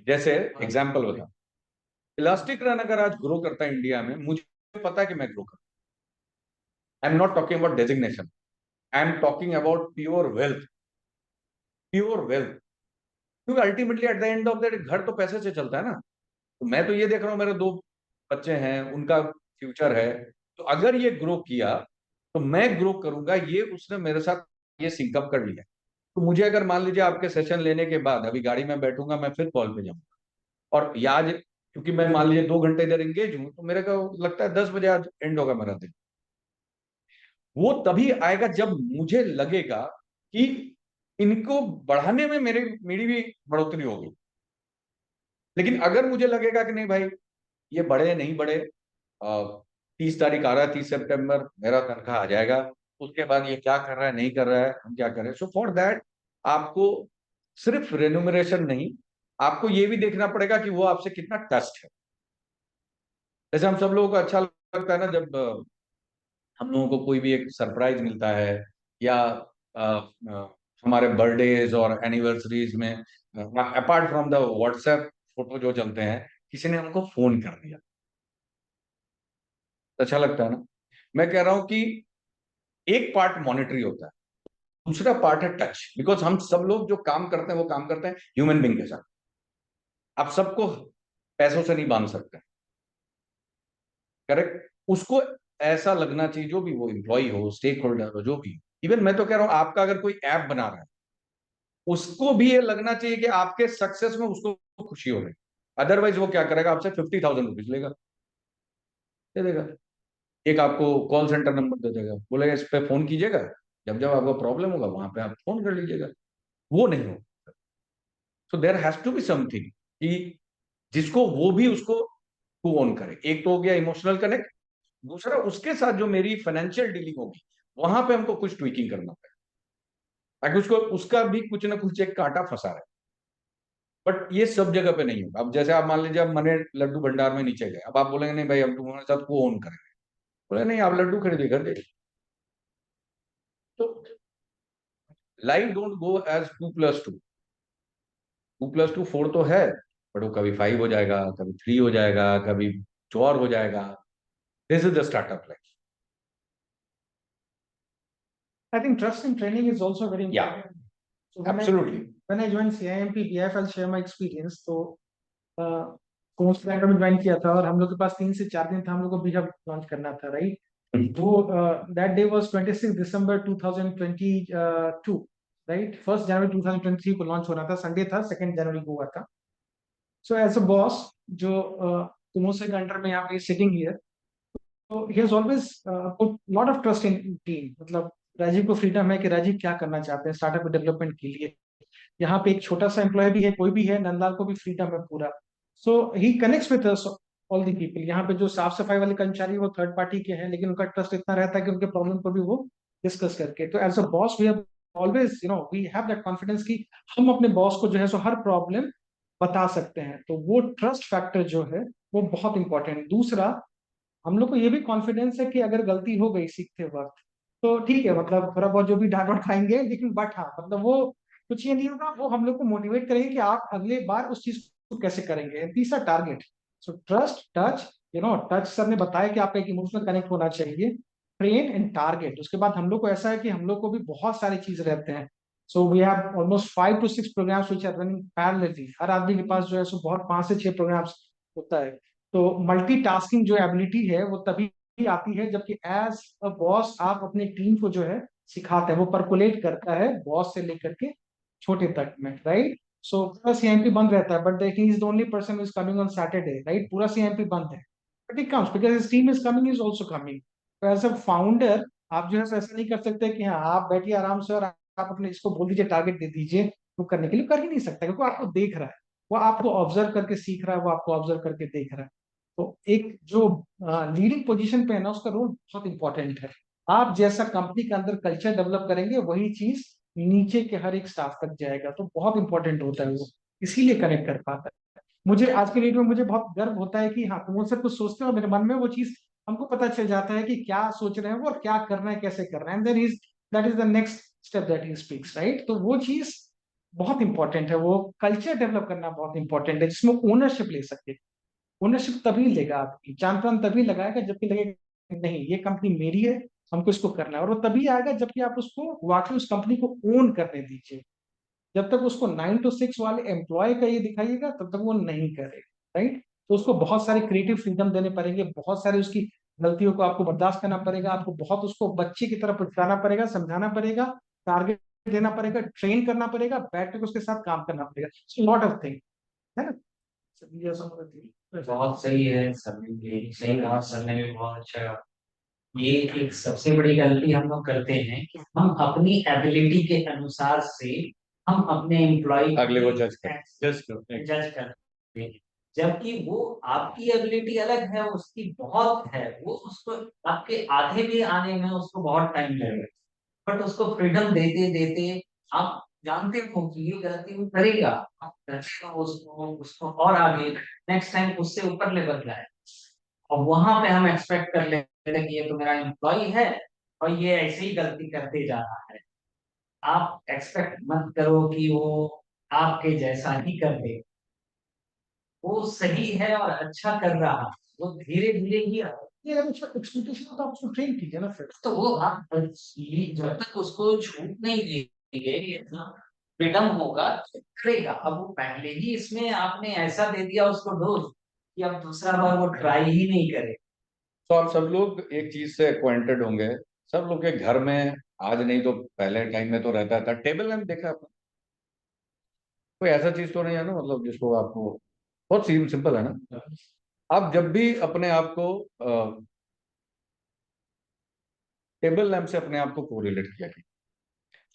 जैसे एग्जाम्पल बता, इलास्टिक रन अगर आज ग्रो करता है इंडिया में, मुझे पता है कि मैं ग्रो करूँ। I am not talking about designation, I am talking about pure wealth, pure wealth. क्योंकि ultimately at the end of the घर तो पैसे से चलता है ना। तो मैं तो ये देख रहा हूँ, मेरे 2 बच्चे हैं, उनका फ्यूचर है। तो अगर ये ग्रो किया तो मैं ग्रो करूंगा, ये उसने मेरे साथ ये सिंकअप कर लिया। तो मुझे अगर मान लीजिए आपके सेशन लेने के बाद अभी गाड़ी में बैठूंगा, मैं फिर कॉल पे जाऊंगा, और याद, क्योंकि मैं मान लीजिए 2 घंटे इधर एंगेज हूं, तो मेरे को लगता है 10 बजे आज एंड होगा मेरा दिन। वो तभी आएगा जब मुझे लगेगा कि इनको बढ़ाने में मेरी भी बढ़ोतरी होगी। लेकिन अगर मुझे लगेगा कि नहीं भाई, ये बढ़े नहीं बढ़े, 30 तारीख आ रहा है, 30 सितंबर मेरा तनख्वाह आ जाएगा, उसके बाद ये क्या कर रहा है नहीं कर रहा है, हम क्या करें। सो फॉर दैट आपको सिर्फ रेन्यूमरेशन नहीं, आपको ये भी देखना पड़ेगा कि वो आपसे कितना टस्ट है। जैसे हम सब लोगों को अच्छा लगता है ना जब हम लोगों को कोई भी एक सरप्राइज मिलता है, या हमारे बर्थडेज और एनिवर्सरीज में, apart from the WhatsApp photo जो चलते हैं, किसी ने हमको फोन कर दिया, तो अच्छा लगता है ना। मैं कह रहा हूं कि एक पार्ट मॉनिटरी होता है, दूसरा पार्ट है टच। बिकॉज हम सब लोग जो काम करते हैं वो काम करते हैं ह्यूमन बींग के साथ। आप सबको पैसों से नहीं बांध सकते, करेक्ट? उसको ऐसा लगना चाहिए, जो भी वो एम्प्लॉय हो, स्टेक होल्डर हो, जो भी। इवन मैं तो कह रहा हूं, आपका अगर कोई ऐप बना रहा है, उसको भी ये लगना चाहिए कि आपके सक्सेस में उसको खुशी हो रही। अदरवाइज वो क्या करेगा, आपसे 50,000 रुपीज लेगा, दे देगा। एक आपको कॉल सेंटर नंबर दे देगा, बोलेगा इस पे फोन कीजिएगा, जब जब आपको प्रॉब्लम होगा वहां पे आप फोन कर लीजिएगा। वो नहीं हो। So there has to be something कि जिसको वो भी उसको को ऑन करे। एक तो हो गया इमोशनल कनेक्ट, दूसरा उसके साथ जो मेरी फाइनेंशियल डीलिंग होगी, वहां पे हमको कुछ ट्विकिंग करना पड़ेगा, ताकि उसको उसका भी कुछ ना कुछ एक कांटा फंसा रहे। बट ये सब जगह पे नहीं होगा। अब जैसे आप मान लीजिए, आप मने लड्डू भंडार में नीचे गए, अब आप बोलेंगे नहीं भाई हम तुम्हारे साथ को ऑन करेंगे, बोले नहीं आप लड्डू खरीदिए घर दे। तो लाइफ डोंट गो एज 2+2, 2+2 4 तो है, बट वो कभी 5 हो जाएगा, कभी 3 हो जाएगा, कभी 4 हो जाएगा। This is the startup life. I think trust in training is also very Yeah, important. So absolutely. when I joined CIMP BIF, I'll share my experience. तो कोर्स बैंक में ज्वाइन किया था और हम लोग के पास 3 से 4 दिन था, हम लोग को बीहब लॉन्च करना था, राइट। वो that day was 26 December 2022, right. 1 जनवरी 2023 को लॉन्च होना था, संडे था, 2 जनवरी को हुआ था। सो एज अ बॉस जो कुमोसे के अंडर में यहाँ पे सिटिंग हियर, तो he has always put lot of trust in team. मतलब राजीव को फ्रीडम है कि राजीव क्या करना चाहते हैं स्टार्टअप डेवलपमेंट के लिए। यहाँ पे एक छोटा सा एम्प्लॉय भी है, कोई भी है, नंदलाल को भी फ्रीडम है पूरा। So he connects with us all the people. यहाँ पे जो साफ सफाई वाले कर्मचारी वो थर्ड पार्टी के हैं, लेकिन उनका ट्रस्ट इतना रहता है कि उनके प्रॉब्लम को भी वो डिस्कस करके। तो as a boss we have always we have that confidence कि हम अपने बॉस को जो है सो हर प्रॉब्लम बता सकते हैं। तो वो ट्रस्ट फैक्टर जो है वो बहुत इंपॉर्टेंट है। दूसरा, हम लोग को ये भी कॉन्फिडेंस है कि अगर गलती हो गई सीखते वक्त तो ठीक है, मतलब थोड़ा बहुत जो भी डांट वाट खाएंगे, लेकिन बट हाँ मतलब वो कुछ ये नहीं होगा, वो हम लोग को मोटिवेट करेंगे कि आप अगले बार उस चीज को कैसे करेंगे। तीसरा, target. So trust, touch, touch sir ने बताया कि आपका एक इमोशनल कनेक्ट होना चाहिए, ट्रेन एंड टारगेट। उसके बाद हम लोग को ऐसा है कि हम लोग को भी बहुत सारी चीज रहते हैं। So we have almost 5 to 6 programmes which are running parallelly. हर आदमी के पास जो है सो बहुत 5 से 6 प्रोग्राम्स होता है। तो मल्टीटास्किंग जो एबिलिटी है वो तभी आती है जबकि एज अ बॉस आप अपनी टीम को जो है सिखाते हैं, वो परकुलेट करता है बॉस से लेकर के छोटे तक में, राइट। सो पूरा सीएमपी बंद रहता है, but he is the only person is coming on Saturday, right. पूरा सीएमपी बंद है, but he comes because his team is coming, is also coming. तो एज अ फाउंडर आप जो है सो ऐसा नहीं कर सकते कि हाँ आप बैठिए आराम से और आप अपने इसको बोल दीजिए टारगेट दे दीजिए, वो करने के लिए कर ही नहीं सकता, क्योंकि आपको देख रहा है, वो आपको ऑब्जर्व करके सीख रहा है, वो आपको ऑब्जर्व करके देख रहा है। तो एक जो लीडिंग पोजीशन पे है ना, उसका रोल बहुत इंपॉर्टेंट है। आप जैसा कंपनी के अंदर कल्चर डेवलप करेंगे वही चीज नीचे के हर एक स्टाफ तक जाएगा, तो बहुत इंपॉर्टेंट होता है वो, इसीलिए कनेक्ट कर पाता है। मुझे आज के डेट में मुझे बहुत गर्व होता है कि हाँ तुम वो सब कुछ सोचते हो और मेरे मन में वो चीज हमको पता चल जाता है कि क्या सोच रहे हैं वो और क्या करना है, कैसे करना है, and then is that is the next step that he speaks, right. तो वो चीज बहुत इंपॉर्टेंट है, वो कल्चर डेवलप करना बहुत इंपॉर्टेंट है जिसमें ओनरशिप ले सके। ओनरशिप तभी लेगा, आपकी जान पहचान तभी लगाएगा जबकि लगेगा नहीं ये कंपनी मेरी है, हमको इसको करना है। और वो तभी आएगा जबकि आप उसको वाकई उस कंपनी को ओन करने दीजिए। जब तक उसको 9 to 6 वाले एम्प्लॉय का ये दिखाइएगा तब तक वो नहीं करेगा, राइट। तो उसको बहुत सारे क्रिएटिव फ्रीडम देने पड़ेंगे, बहुत सारे उसकी गलतियों को आपको बर्दाश्त करना पड़ेगा, आपको बहुत उसको बच्चे की तरह पुचकाना पड़ेगा, समझाना पड़ेगा, टारगेट देना पड़ेगा, ट्रेन करना पड़ेगा, बैठ के उसके साथ काम करना पड़ेगा, लॉट ऑफ थिंग, है ना। So these are some of the things. बहुत सही है सर ने, ये सही कहा सर ने भी, बहुत अच्छा कहा। ये एक सबसे बड़ी गलती हम लोग करते हैं कि हम अपनी एबिलिटी के अनुसार से हम अपने एम्प्लॉय अगले को जज कर। जज करते हैं, जबकि वो आपकी एबिलिटी अलग है, उसकी बहुत है, वो उसको आपके आधे भी आने में उसको बहुत टाइम लगेगा, बट उसको फ्रीडम देते देते आप जानते हो कि ये गलती वो करेगा, आप करेगा उसको उसको और आगे नेक्स्ट टाइम उससे ऊपर लेवल जाए। और वहां पे हम एक्सपेक्ट कर लेते हैं कि ये तो मेरा एम्प्लॉय है और ये ऐसे ही गलती करते जा रहा है। आप एक्सपेक्ट मत करो कि वो आपके जैसा ही कर दे। वो सही है और अच्छा कर रहा है, वो धीरे धीरे ही ये अगर उसका एक्सपेक्टेशन हो तो आप उसको ट्रेन कीजिए ना फिर। तो वो आप जब तक उसको छूट नहीं देंगे, फ्रीडम होगा तो करेगा। अब वो पहले ही इसमें आपने ऐसा दे दिया उसको डोज कि अब दूसरा बार वो ट्राई ही नहीं करे। तो आप सब लोग एक चीज से एक्वाइंटेड होंगे, सब लोग के घर में, आज नहीं तो पहले टाइम में तो रहता था, टेबल लैंप देखा आपने? कोई ऐसा चीज तो नहीं है ना, मतलब जिसको आपको, बहुत सिंपल है ना। आप जब भी अपने आप को टेबल लैंप से अपने आप को कोरिलेट किया कि,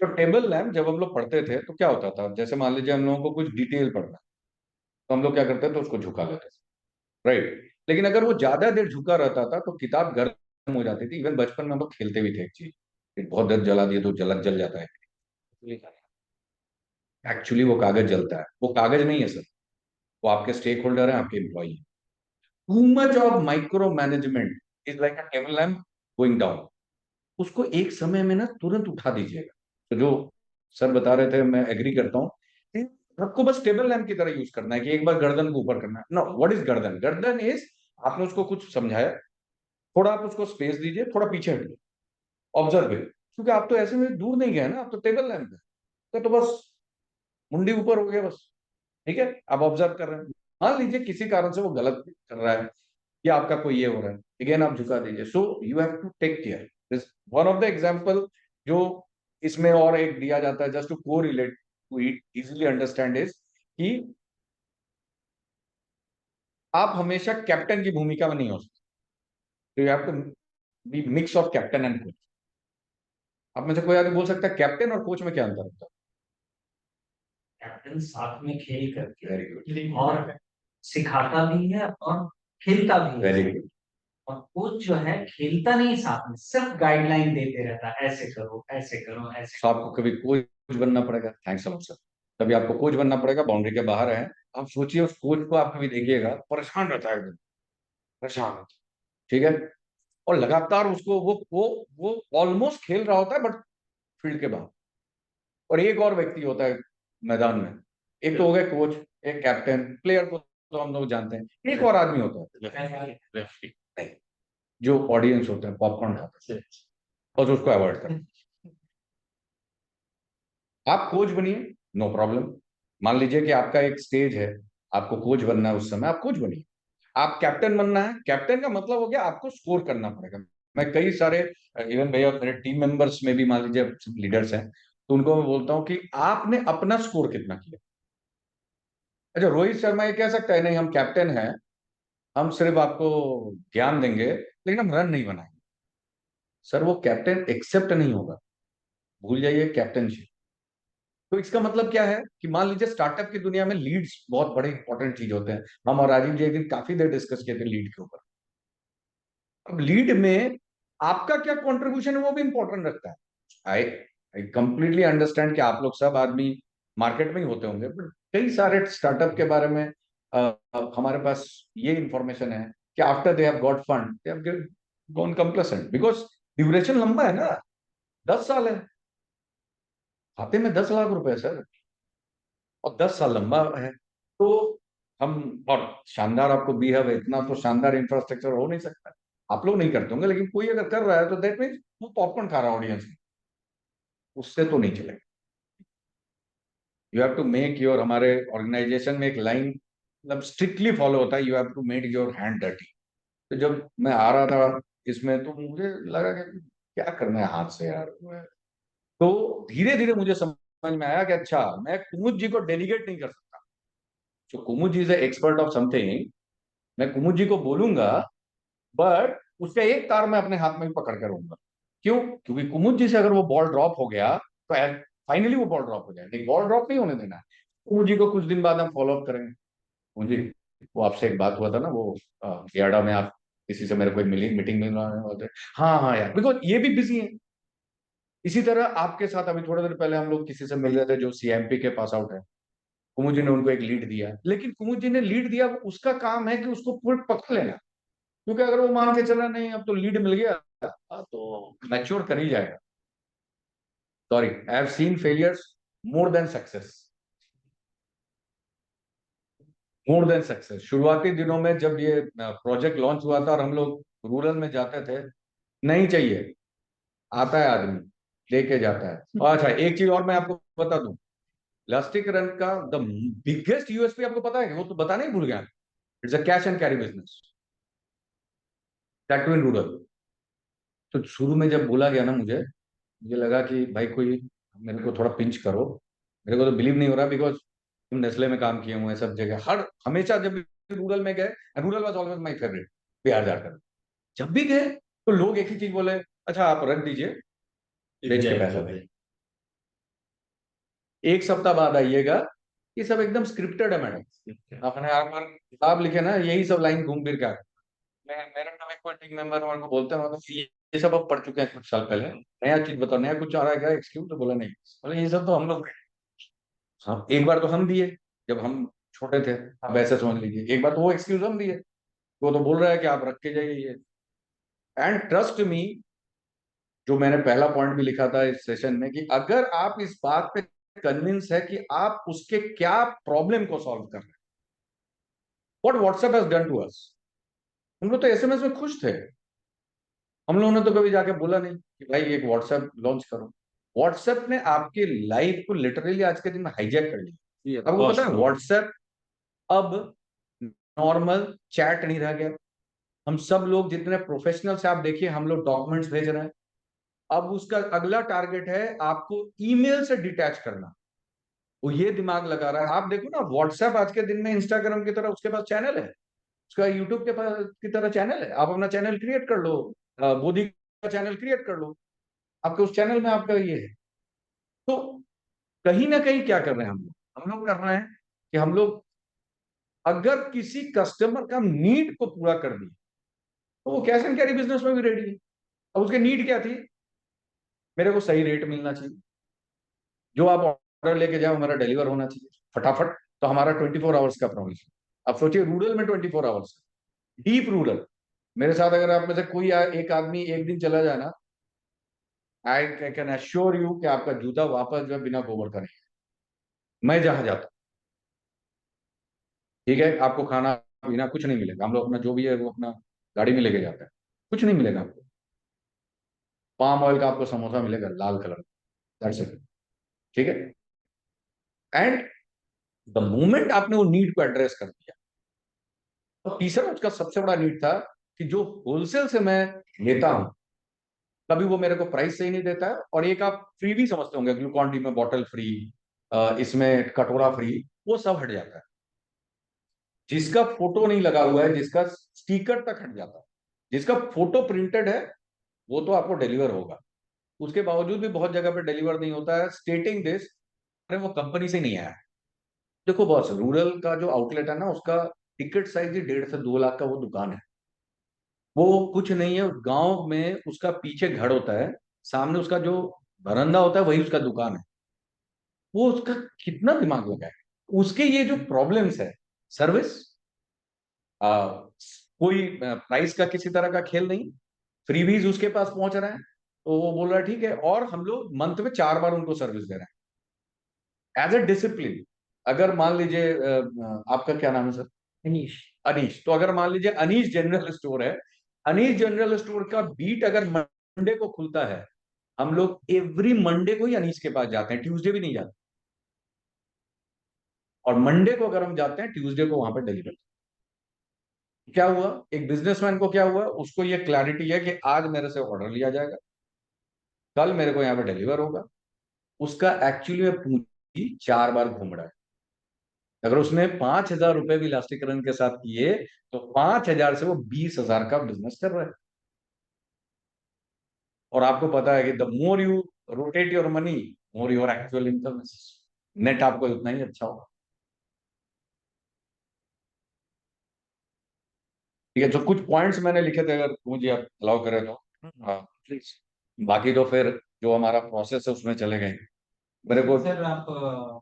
तो टेबल लैंप जब हम लोग पढ़ते थे तो क्या होता था, जैसे मान लीजिए हम लोगों को कुछ डिटेल पढ़ना है, तो हम लोग क्या करते थे, उसको झुका लेते थे, राइट। लेकिन अगर वो ज्यादा देर झुका रहता था तो किताब गर्म हो जाती थी। इवन बचपन में हम लोग खेलते भी थे एक चीज, कि बहुत देर जला दिए तो जल जाता है। एक्चुअली वो कागज जलता है, वो कागज नहीं है सर, वो आपके स्टेक होल्डर है, आपके एम्प्लॉई है। Too much of micro management is like a table lamp going down. उसको एक समय में ना तुरंत उठा दीजिएगा। तो जो सर बता रहे थे, मैं एग्री करता हूँ कि आपको बस टेबल लैंप की तरह यूज करना है, कि एक बार गर्दन को ऊपर करना है। नो, व्हाट इज गर्दन? गर्दन इज, आपने उसको कुछ समझाया, थोड़ा आप उसको स्पेस दीजिए, थोड़ा पीछे हटिए, ऑब्जर्व है, क्योंकि आप तो ऐसे में दूर नहीं गए ना, आप तो टेबल लैंप है, तो बस मुंडी ऊपर हो गया बस। ठीक है, आप ऑब्जर्व कर रहे हैं, मान लीजिए किसी कारण से वो गलत कर रहा है, या आपका कोई ये हो रहा है, अगेन आप झुका दीजिए। So you have to take care. This one of the example जो इसमें और एक दिया जाता है, जस्ट टू को relate to it easily understand, is कि आप हमेशा कैप्टन की भूमिका में नहीं हो सकते। तो you have to be mix of captain and coach. आप में से कोई आदमी बोल सकता है कैप्टन और कोच में क्या अंतर होता कैप्टन साथ में खेल है? करके वेरी गुड, और सिखाता भी है और खेलता भी है। Very good. और कोच जो है खेलता नहीं, साथ में सिर्फ गाइडलाइन देते रहता है, ऐसे करो ऐसे करो ऐसे तो आपको कभी कोच बनना पड़ेगा, थैंक्स अलॉट सर, कभी आपको कोच बनना पड़ेगा, बाउंड्री के बाहर है। आप सोचिए उस कोच को आप कभी देखिएगा, परेशान रहता है एकदम, परेशान रहता है, ठीक है, और लगातार उसको वो ऑलमोस्ट खेल रहा होता है बट फील्ड के बाहर। और एक और व्यक्ति होता है मैदान में, एक तो हो गया कोच, एक कैप्टन, प्लेयर को तो हम लोग जानते हैं, एक और आदमी होता है नहीं, जो ऑडियंस होता है, पॉपकॉर्न खाता है, और उसको अवॉइड करते हैं। आप कोच बनिए, नो प्रॉब्लम। मान लीजिए कि आपका एक स्टेज है, आपको कोच बनना है, उस समय आप कोच बनिए। आप कैप्टन बनना है, कैप्टन का मतलब हो गया आपको स्कोर करना पड़ेगा। मैं कई सारे, इवन भैया मेरे टीम मेंबर्स में भी मान लीजिए लीडर्स हैं, तो उनको मैं बोलता हूँ कि आपने अपना स्कोर कितना किया। अच्छा, रोहित शर्मा ये कह सकता है नहीं हम कैप्टन हैं, हम सिर्फ आपको ज्ञान देंगे लेकिन हम रन नहीं बनाएंगे। सर वो कैप्टन एक्सेप्ट नहीं होगा, भूल जाइए कैप्टनशिप। तो इसका मतलब क्या है कि मान लीजिए स्टार्टअप की दुनिया में लीड्स बहुत बड़े इंपॉर्टेंट चीज होते हैं। हम और राजीव जी एक दिन काफी देर डिस्कस किए थे लीड के ऊपर। अब लीड में आपका क्या कंट्रीब्यूशन है वो भी इंपॉर्टेंट रखता है। आई आई कंप्लीटली अंडरस्टैंड कि आप लोग सब आदमी मार्केट में ही होते होंगे, बट कई सारे स्टार्टअप के बारे में हमारे पास ये इंफॉर्मेशन है कि after they have got fund they have gone complacent, because duration लंबा है ना, 10 साल है, खाते में 10 लाख रुपए है सर, और 10 साल लंबा है। तो हम, और शानदार आपको भी है, इतना तो शानदार इंफ्रास्ट्रक्चर हो नहीं सकता, आप लोग नहीं करते होंगे, लेकिन कोई अगर कर रहा है तो दैट मीन्स वो पॉपकॉर्न खा रहा है ऑडियंस में, उससे तो नहीं चलेगा। You have to make your, हमारे ऑर्गेनाइजेशन में एक लाइन मतलब स्ट्रिक्टली फॉलो होता है, you have to make your hand dirty. तो जब मैं आ रहा था इसमें तो मुझे लगा कि क्या करना है हाथ से यार। तो धीरे धीरे मुझे समझ में आया कि अच्छा मैं कुमुद जी को डेलीगेट नहीं कर सकता। जो कुमुद जी इज एक्सपर्ट ऑफ समथिंग, मैं कुमुद जी को बोलूंगा, बट उसका एक तार मैं अपने हाथ में भी पकड़ कर रहूंगा। क्यों? क्योंकि कुमुद जी से अगर वो बॉल ड्रॉप हो गया तो फाइनली वो बॉल ड्रॉप हो जाए, लेकिन बॉल ड्रॉप नहीं होने देना है। कुमुद जी को कुछ दिन बाद हम फॉलो अप करेंगे। कुमुद जी, वो आपसे एक बात हुआ था ना, वो गयाडा में आप किसी से मेरे को एक मीटिंग मिल रहा है, हाँ हाँ यार, बिकॉज ये भी बिजी है। इसी तरह आपके साथ अभी थोड़ी देर पहले हम लोग किसी से मिल रहे थे जो सीएमपी के पास आउट है, कुमुद जी ने उनको एक लीड दिया, लेकिन कुमुद जी ने लीड दिया, उसका काम है कि उसको पूरा पकड़ लेना। क्योंकि अगर वो मान के चला नहीं अब तो लीड मिल गया, तो मैच्योर कर ही जाएगा। Sorry, I have seen failures more than success, more than success. शुरुआती दिनों में जब ये प्रोजेक्ट लॉन्च हुआ था और हम लोग रूरल में जाते थे, नहीं चाहिए, आता है आदमी लेके जाता है। अच्छा, एक चीज और मैं आपको बता दूं, इलास्टिक रन का द बिगेस्ट यूएसपी आपको पता है? वो तो बताना ही भूल गया, it's a cash and carry business. That too in rural. तो शुरू में जब बोला गया ना, मुझे लगा कि भाई कोई मेरे को थोड़ा पिंच करो। मेरे को तो बिलीव नहीं हो रहा, बिकॉज तुम नेस्ले में काम किए हुए हैं सब जगह, हर हमेशा जब भी रूरल में गए, rural was always my favourite, Bihar Jharkhand. जब भी गए तो लोग एक ही चीज बोले, अच्छा आप रख दीजिए, बेच के पैसा दें। एक सप्ताह बाद आइएगा, ये सब एकदम स्क्रिप्टेड है मैडम। आपने आप किताब लिखे ना, यही सब लाइन घूम फिर के आते हैं। मैं मेरा नाम एक टीम मेंबर हमारे को बोलते हैं, मतलब ये सब अब पढ़ चुके हैं कुछ साल पहले, नया चीज बताओ, नया कुछ आ रहा है क्या एक्सक्यूज, तो बोला नहीं, बोले ये सब तो हम लोग, हाँ एक बार तो हम दिए जब हम छोटे थे, आप ऐसे समझ लीजिए, एक बार तो वो एक्सक्यूज हम दिए, वो तो बोल रहा है कि आप रख के जाइए ये। एंड ट्रस्ट मी, जो मैंने पहला पॉइंट भी लिखा था इस सेशन में, कि अगर आप इस बात पे कन्विंस है कि आप उसके क्या प्रॉब्लम को सॉल्व कर रहे हैं, what WhatsApp has done to us, हम लोग तो एसएमएस में खुश थे, हम लोगों ने तो कभी जाके बोला नहीं कि भाई एक व्हाट्सएप लॉन्च करो। व्हाट्सएप ने आपकी लाइफ को लिटरली आज के दिन में हाईजैक कर लिया। आपको पता है व्हाट्सएप अब नॉर्मल चैट नहीं रह गया। हम सब लोग जितने प्रोफेशनल से आप देखिए, हम लोग डॉक्यूमेंट्स भेज रहे हैं, अब उसका अगला टारगेट है आपको ईमेल से डिटैच करना। वो ये दिमाग लगा रहा है, आप देखो ना व्हाट्सएप आज के दिन में इंस्टाग्राम की तरह उसके पास चैनल है, उसका यूट्यूब के पास की तरह चैनल है, आप अपना चैनल क्रिएट कर लो, मोदी का चैनल क्रिएट कर लो, आपके उस चैनल में आपका ये है। तो कहीं ना कहीं क्या कर रहे हैं हम लोग कर रहे हैं कि हम लोग अगर किसी कस्टमर का नीड को पूरा कर दिए, तो वो कैश एंड कैरी बिजनेस में भी रेडी है। अब उसके नीड क्या थी, मेरे को सही रेट मिलना चाहिए, जो आप ऑर्डर लेके जाओ हमारा डिलीवर होना चाहिए फटाफट, तो हमारा 24 आवर्स का प्रॉमिस है। अब सोचिए रूरल में 24 आवर्स, डीप रूरल। मेरे साथ अगर आप में से कोई एक आदमी एक दिन चला जाए ना, आई कैन एश्योर यू कि आपका जूता वापस जो है बिना गोबर का नहीं। मैं जहां जाता हूं, ठीक है, आपको खाना पीना कुछ नहीं मिलेगा, हम लोग अपना जो भी है वो अपना गाड़ी में लेके जाते हैं, कुछ नहीं मिलेगा आपको। पाम ऑयल का आपको समोसा मिलेगा लाल कलर, दैट्स इट, ठीक है। एंड द मोमेंट आपने वो नीड को एड्रेस कर दिया, तो तीसरा उसका सबसे बड़ा नीड था कि जो होलसेल से मैं लेता हूं, कभी वो मेरे को प्राइस सही नहीं देता है, और एक आप फ्री भी समझते होंगे, ग्लूकॉन डी में बॉटल फ्री, इसमें कटोरा फ्री, वो सब हट जाता है। जिसका फोटो नहीं लगा हुआ है, जिसका स्टिकर तक हट जाता है, जिसका फोटो प्रिंटेड है, वो तो आपको डिलीवर होगा। उसके बावजूद भी बहुत जगह पे डिलीवर नहीं होता है, स्टेटिंग दिस, अरे वो कंपनी से नहीं आया है। देखो बॉस, रूरल का जो आउटलेट है ना, उसका टिकट साइज ही 1.5 से 2 लाख का वो दुकान है। वो कुछ नहीं है, उस गांव में उसका पीछे घर होता है, सामने उसका जो बरंदा होता है वही उसका दुकान है। वो उसका कितना दिमाग लगा है, उसके ये जो प्रॉब्लम्स है, सर्विस, कोई प्राइस का किसी तरह का खेल नहीं, फ्रीबीज उसके पास पहुंच रहा है, तो वो बोल रहा है ठीक है, और हम लोग मंथ में 4 बार उनको सर्विस दे रहे हैं एज ए डिसिप्लिन। अगर मान लीजिए आपका क्या नाम है सर? अनीश। अनीश, तो अगर मान लीजिए अनीश जनरल स्टोर है, अनीश जनरल स्टोर का बीट अगर मंडे को खुलता है, हम लोग एवरी मंडे को ही अनीश के पास जाते हैं, ट्यूसडे भी नहीं जाते। और मंडे को अगर हम जाते हैं, ट्यूसडे को वहां पर डिलीवर। क्या हुआ, एक बिजनेसमैन को क्या हुआ, उसको ये क्लैरिटी है कि आज मेरे से ऑर्डर लिया जाएगा, कल मेरे को यहाँ पे डिलीवर होगा। उसका एक्चुअली में पूंजी 4 बार घूम रहा है। अगर उसने 5,000 रुपए भी इलास्टिकरण के साथ किए, तो 5,000 से वो 20,000 का बिजनेस कर रहा है। और आपको पता है कि the more you rotate your money, more your actual income, net आपको उतना ही अच्छा होगा। ठीक है, जो कुछ पॉइंट्स मैंने लिखे थे, अगर मुझे आप अलाउ करें तो प्लीज। बाकी तो फिर जो हमारा प्रोसेस है उसमें चले गए मेरे को। सर आप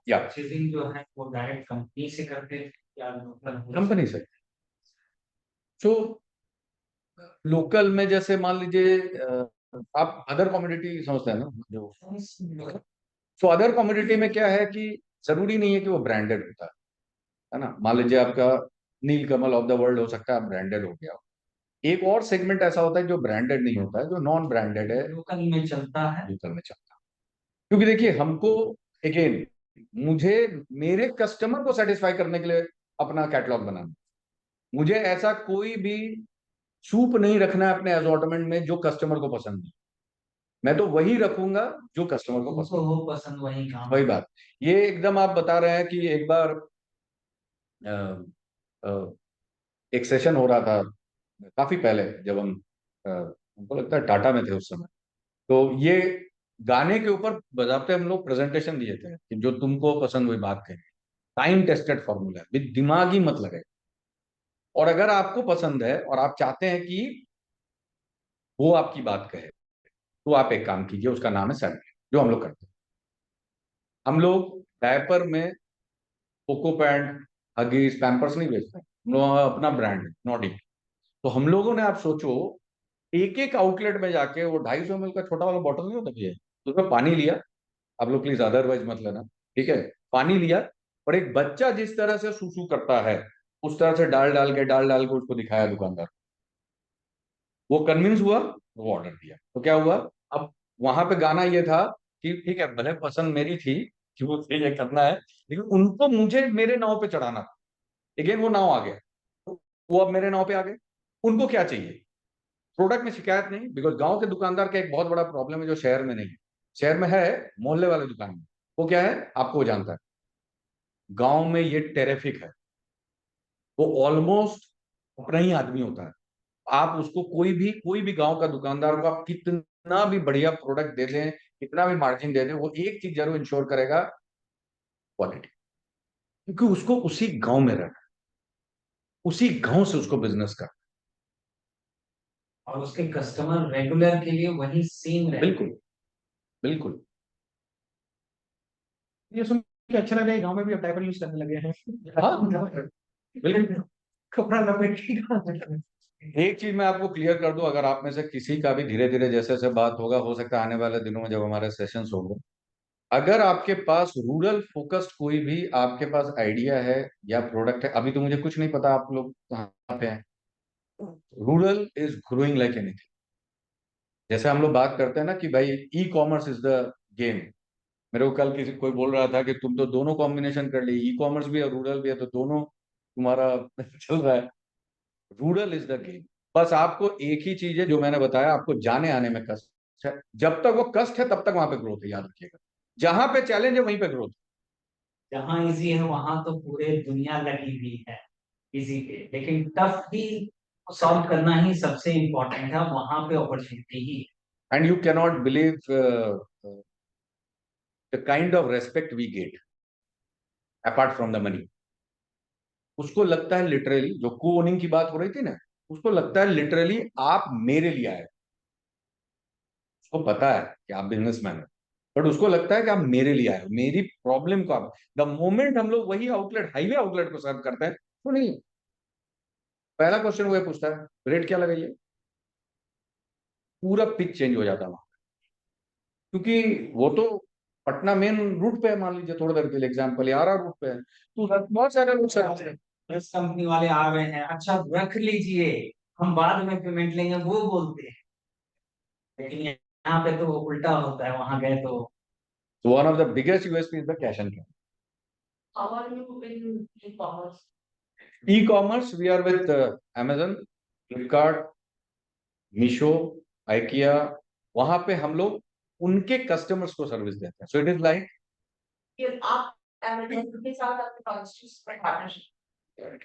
या परचेजिंग जो है वो डायरेक्ट कंपनी से करते हैं या लोकल कंपनी से, तो लोकल में जैसे मान लीजिए आप अदर कम्युनिटी समझते हैं ना, जो सो अदर कम्युनिटी में क्या है कि जरूरी नहीं है कि वो ब्रांडेड होता है ना। मान लीजिए आपका नीलकमल ऑफ द वर्ल्ड हो सकता है, ब्रांडेड हो गया। एक और सेगमेंट ऐसा होता है जो ब्रांडेड नहीं होता है, जो नॉन ब्रांडेड है, लोकल में चलता है। लोकल में चलता है। क्योंकि देखिए हमको, अगेन, मुझे मेरे कस्टमर को सेटिस्फाई करने के लिए अपना कैटलॉग बनाना, मुझे ऐसा कोई भी सूप नहीं रखना है अपने असॉर्टमेंट में जो कस्टमर को पसंद है, मैं तो वही रखूंगा जो कस्टमर को उसको पसंद वो पसंद वही है। काम। वही बात, ये एकदम आप बता रहे हैं कि एक बार अ, एक सेशन हो रहा था काफी पहले, जब हम हमको लगता है टाटा में थे उस समय। तो ये गाने के ऊपर बजाते हम लोग प्रेजेंटेशन दिए थे कि जो तुमको पसंद हुई बात कहें, टाइम टेस्टेड फॉर्मूला है, दिमाग ही मत लगे। और अगर आपको पसंद है और आप चाहते हैं कि वो आपकी बात कहे, तो आप एक काम कीजिए, उसका नाम है सैंपलिंग, जो हम लोग करते हैं। हम लोग डायपर में कोको पैंट, हगीज, पैम्पर्स नहीं बेचते, हम लोग अपना ब्रांड है नॉडी। तो हम लोगों ने, आप सोचो, एक एक आउटलेट में जाके वो 250 ml का छोटा वाला बॉटल नहीं होता भैया, तो उसमें पानी लिया, आप लोग प्लीज अदरवाइज मत लेना, ठीक है, पानी लिया, और एक बच्चा जिस तरह से सुसु करता है उस तरह से डाल डाल के उसको दिखाया दुकानदार। वो कन्विंस हुआ, वो ऑर्डर दिया, तो क्या हुआ, अब वहां पे गाना ये था कि ठीक है, भले पसंद मेरी थी कि वो ये करना है, लेकिन उनको मुझे मेरे नाव पे चढ़ाना था। अगेन वो नाव आ गया, तो वो अब मेरे नाव पे आ गए। उनको क्या चाहिए, प्रोडक्ट में शिकायत नहीं, बिकॉज गांव के दुकानदार का एक बहुत बड़ा प्रॉब्लम है जो शहर में नहीं है। शहर में है मोहल्ले वाले दुकान में, वो क्या है आपको वो जानता है, गांव में ये टेरिफिक है, वो ऑलमोस्ट अपना ही आदमी होता है। आप उसको कोई भी गांव का दुकानदार को आप कितना भी बढ़िया प्रोडक्ट दे दें, कितना भी मार्जिन दे दें, वो एक चीज जरूर इंश्योर करेगा, क्वालिटी। क्योंकि उसको उसी गांव में रहना, उसी गांव से उसको बिजनेस का। और उसके कस्टमर रेगुलर के लिए वही सेम रहे। बिल्कुल, बिल्कुल। ये सुन के अच्छा लग रहा है, गाँव में भी अब डायपर यूज करने लगे हैं। हाँ, बिल्कुल। कपड़ा लपेट के। एक चीज मैं आपको क्लियर कर दूं, अगर आप में से किसी का भी धीरे धीरे जैसे जैसे बात होगा, हो सकता है आने वाले दिनों में जब हमारे सेशंस होंगे, अगर आपके पास रूरल फोकस्ड कोई भी आपके पास आइडिया है या प्रोडक्ट है, अभी तो मुझे कुछ नहीं पता आप लोग कहाँ पे हैं, rural is growing like anything. जैसे हम लोग बात करते हैं ना कि भाई e commerce is the game, मेरे को कल किसी कोई बोल रहा था कि तुम तो दोनों कॉम्बिनेशन कर ली, ई कॉमर्स भी है रूरल भी है, तो दोनों तुम्हारा चल रहा है। Rural is the game. बस आपको एक ही चीज है जो मैंने बताया, आपको जाने आने में कष्ट है, जब तक वो कष्ट है तब तक वहां पे ग्रोथ है, याद रखिएगा। जहां पे चैलेंज है वहीं पे ग्रोथ। जहाँ इजी है वहां तो पूरे दुनिया लगी हुई है इजी पे, लेकिन टफ भी सॉल्व करना ही सबसे इम्पोर्टेंट है, वहां पे अपॉर्चुनिटी ही है। And you cannot believe the kind of respect we get apart from the money. उसको लगता है लिटरली, जो को ओनिंग की बात हो रही थी ना, उसको लगता है लिटरली आप मेरे लिए आए। उसको पता है कि आप बिजनेसमैन हो, बट उसको लगता है कि आप मेरे लिए आए हो, मेरी प्रॉब्लम को आप, द मोमेंट हम लोग वही आउटलेट, हाईवे आउटलेट को सर्व करते हैं, तो नहीं, पहला क्वेश्चन वो पूछता है रेट क्या लगाइए, पूरा पिच चेंज हो जाता है वहां। क्योंकि वो तो पटना मेन रूट पे है, मान लीजिए थोड़ी देर के लिए एग्जाम्पल, यारा रूट पे है, तो बहुत सारे लोग सर्विस है। बस कंपनी वाले आ रहे हैं, अच्छा रख लीजिए, हम बाद में पेमेंट लेंगे, वो बोलते हैं। लेकिन यहाँ पे तो उल्टा होता है, वहां गए तो So one of the biggest USP is the cash and carry. How are you in e-commerce? E-commerce, we are with Amazon, Flipkart, Meesho, IKEA, वहां पे हम लोग उनके कस्टमर्स को सर्विस देते हैं। सो इट इज लाइक, ये आप Amazon के साथ आपके पार्टनरशिप पार्टनरशिप